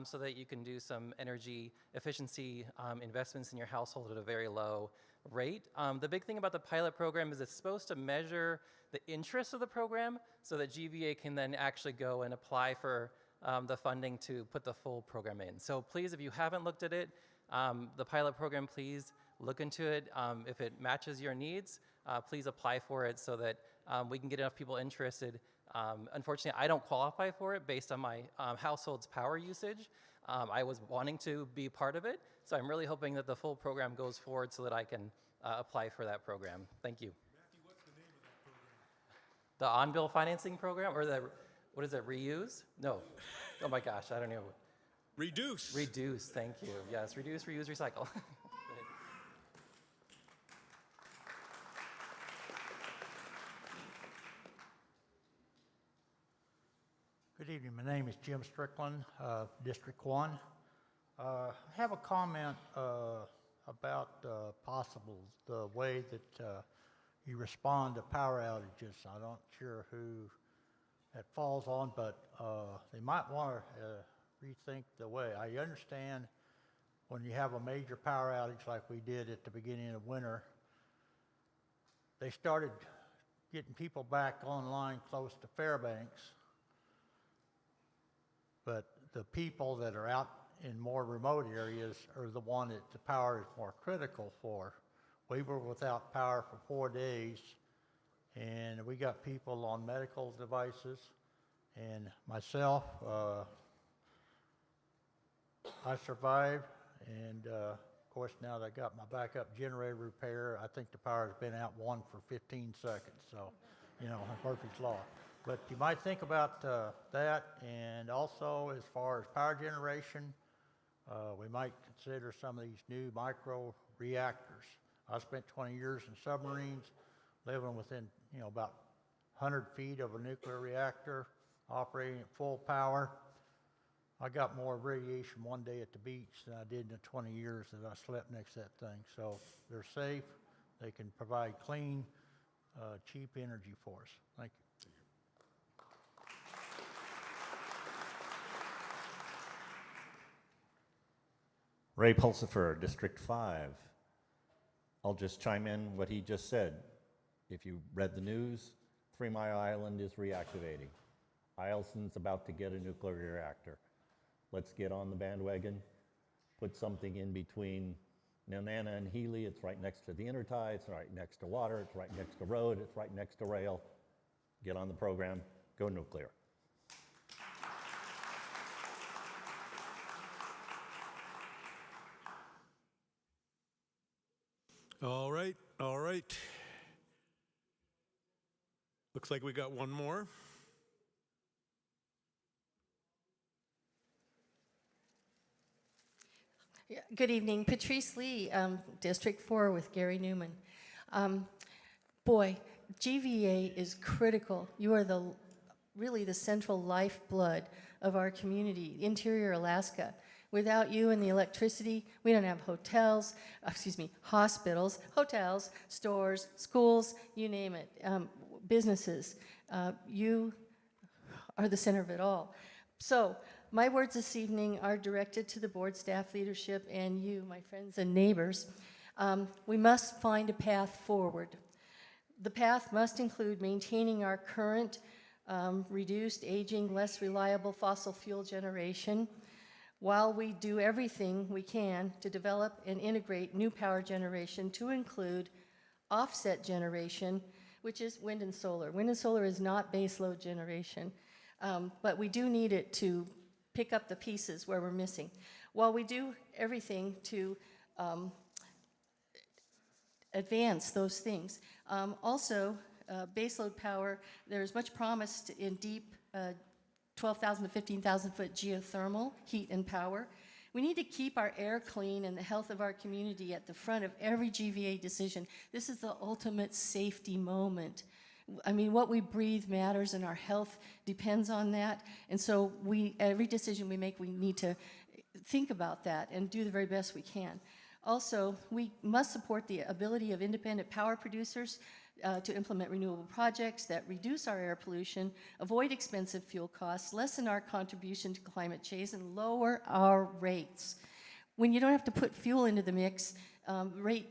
so that you can do some energy efficiency investments in your household at a very low rate. The big thing about the pilot program is it's supposed to measure the interest of the program so that GVEA can then actually go and apply for the funding to put the full program in. So please, if you haven't looked at it, the pilot program, please look into it. If it matches your needs, please apply for it so that we can get enough people interested. Unfortunately, I don't qualify for it based on my household's power usage, I was wanting to be part of it, so I'm really hoping that the full program goes forward so that I can apply for that program. Thank you. Matthew, what's the name of that program? The on-bill financing program, or the, what is it, reuse? No. Oh my gosh, I don't know. Reduce. Reduce, thank you. Yes, reduce, reuse, recycle. Good evening. My name is Jim Strickland, District 1. I have a comment about the way that you respond to power outages. I'm not sure who that falls on, but they might want to rethink the way. I understand when you have a major power outage like we did at the beginning of winter, they started getting people back online close to Fairbanks. But the people that are out in more remote areas are the one that the power is more critical for. We were without power for 4 days, and we got people on medical devices. And myself, I survived, and of course now that I got my backup generator repair, I think the power has been out one for 15 seconds, so, you know, Murphy's Law. But you might think about that, and also as far as power generation, we might consider some of these new micro reactors. I spent 20 years in submarines, living within, you know, about 100 feet of a nuclear reactor, operating at full power. I got more radiation one day at the beach than I did in the 20 years that I slept next to that thing. So they're safe, they can provide clean, cheap energy for us. Thank you. Ray Pulsifer, District 5. I'll just chime in what he just said. If you read the news, 3 Mile Island is reactivating. Eielson's about to get a nuclear reactor. Let's get on the bandwagon, put something in between Nenana and Healy. It's right next to the intertie, it's right next to water, it's right next to road, it's right next to rail. Get on the program, go nuclear. All right, all right. Looks like we got one more. Yeah, good evening, Patrice Lee, District 4 with Gary Newman. Boy, GVEA is critical. You are really the central lifeblood of our community, interior Alaska. Without you and the electricity, we don't have hotels, hospitals, hotels, stores, schools, you name it, businesses. You are the center of it all. So my words this evening are directed to the board, staff, leadership, and you, my friends and neighbors. We must find a path forward. The path must include maintaining our current reduced, aging, less reliable fossil fuel generation, while we do everything we can to develop and integrate new power generation to include offset generation, which is wind and solar. Wind and solar is not baseload generation, but we do need it to pick up the pieces where we're missing. While we do everything to advance those things. Also, baseload power, there's much promised in deep 12,000 to 15,000 foot geothermal heat and power. We need to keep our air clean and the health of our community at the front of every GVEA decision. This is the ultimate safety moment. I mean, what we breathe matters and our health depends on that. And so every decision we make, we need to think about that and do the very best we can. Also, we must support the ability of independent power producers to implement renewable projects that reduce our air pollution, avoid expensive fuel costs, lessen our contribution to climate change, and lower our rates. When you don't have to put fuel into the mix, rate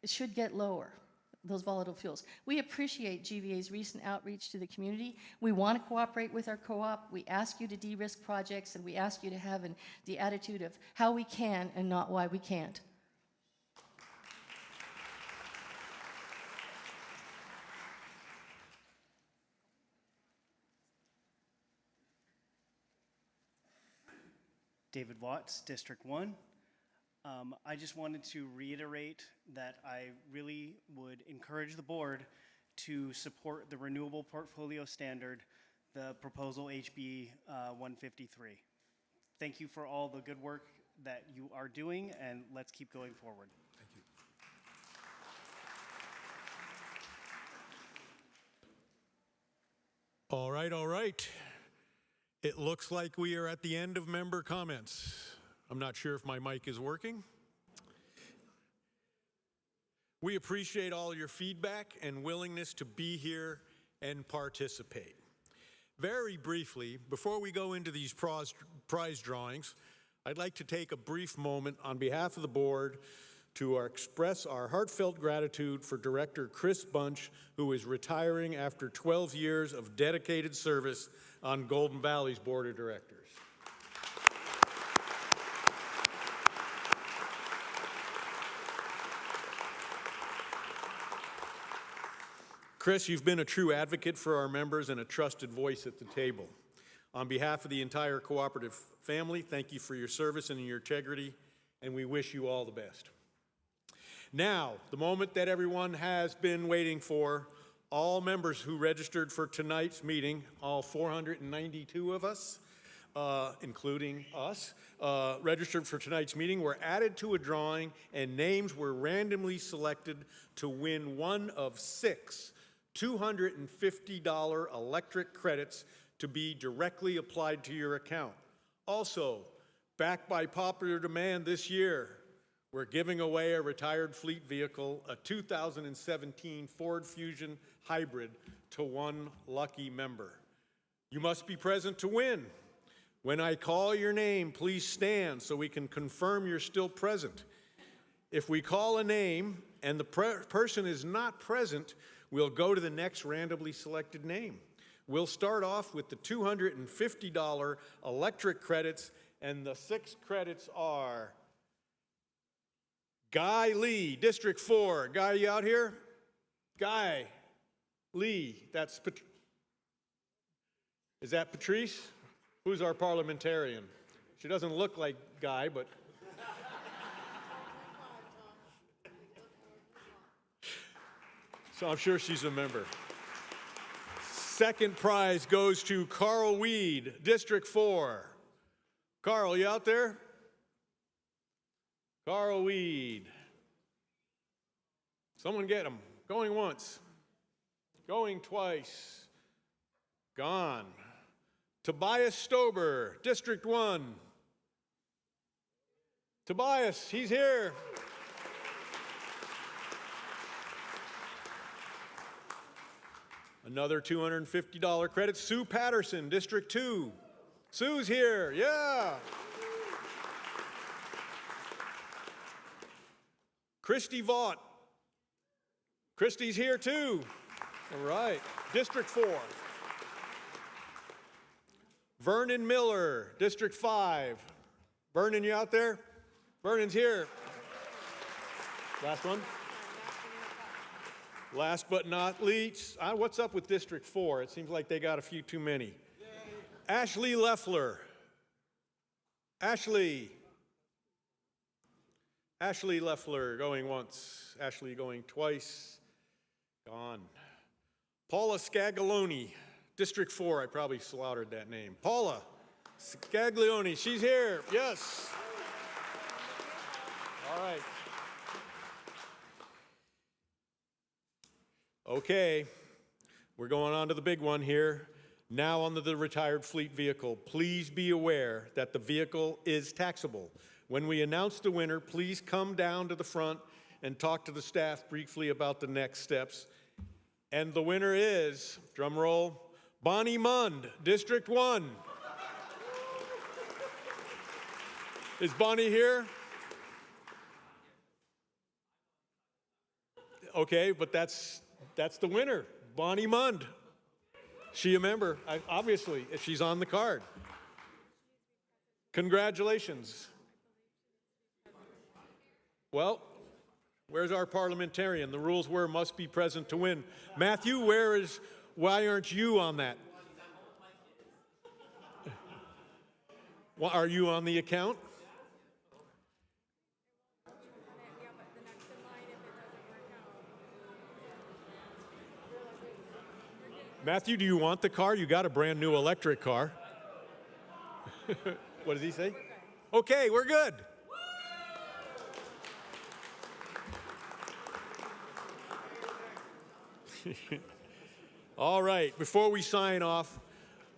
should get lower, those volatile fuels. We appreciate GVEA's recent outreach to the community. We want to cooperate with our co-op. We ask you to de-risk projects, and we ask you to have the attitude of how we can and not why we can't. David Watts, District 1. I just wanted to reiterate that I really would encourage the board to support the renewable portfolio standard, the proposal HB 153. Thank you for all the good work that you are doing, and let's keep going forward. Thank you. All right, all right. It looks like we are at the end of member comments. I'm not sure if my mic is working. We appreciate all your feedback and willingness to be here and participate. Very briefly, before we go into these prize drawings, I'd like to take a brief moment on behalf of the board to express our heartfelt gratitude for Director Chris Bunch, who is retiring after 12 years of dedicated service on Golden Valley's Board of Directors. Chris, you've been a true advocate for our members and a trusted voice at the table. On behalf of the entire cooperative family, thank you for your service and your integrity, and we wish you all the best. Now, the moment that everyone has been waiting for, all members who registered for tonight's meeting, all 492 of us, including us, registered for tonight's meeting, were added to a drawing, and names were randomly selected to win one of 6 $250 electric credits to be directly applied to your account. Also, backed by popular demand this year, we're giving away a retired fleet vehicle, a 2017 Ford Fusion Hybrid, to one lucky member. You must be present to win. When I call your name, please stand so we can confirm you're still present. If we call a name and the person is not present, we'll go to the next randomly selected name. We'll start off with the $250 electric credits, and the 6 credits are Guy Lee, District 4. Guy, you out here? Guy Lee, is that Patrice? Who's our parliamentarian? She doesn't look like Guy, but. So I'm sure she's a member. Second prize goes to Carl Weed, District 4. Carl, you out there? Carl Weed. Someone get him. Going once. Going twice. Gone. Tobias Stober, District 1. Tobias, he's here. Another $250 credit. Sue Patterson, District 2. Sue's here, yeah. Christy Vaught. Christy's here too. All right, District 4. Vernon Miller, District 5. Vernon, you out there? Vernon's here. Last one. Last but not least, what's up with District 4? It seems like they got a few too many. Yay. Ashley Leffler. Ashley Leffler going once. Ashley going twice. Gone. Paula Scaglione, District 4. I probably slaughtered that name. Paula Scaglione, she's here. Yes. All right. Okay, we're going on to the big one here. Now on to the retired fleet vehicle. Please be aware that the vehicle is taxable. When we announce the winner, please come down to the front and talk to the staff briefly about the next steps. And the winner is, drum roll, Bonnie Mund, District 1. Is Bonnie here? Okay, but that's the winner, Bonnie Mund. She a member, obviously, if she's on the card. Congratulations. Well, where's our parliamentarian? The rules were must be present to win. Matthew, why aren't you on that? Well, are you on the account? Matthew, do you want the car? You got a brand new electric car. What does he say? Okay, we're good. All right, before we sign off,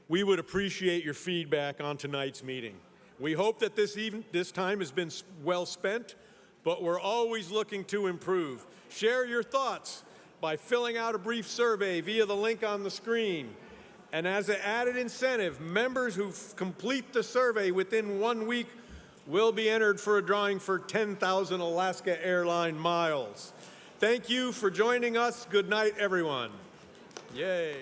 we would appreciate your feedback on tonight's meeting. We hope that this time has been well spent, but we're always looking to improve. Share your thoughts by filling out a brief survey via the link on the screen. And as an added incentive, members who complete the survey within 1 week will be entered for a drawing for 10,000 Alaska Airline miles. Thank you for joining us. Good night, everyone. Yay.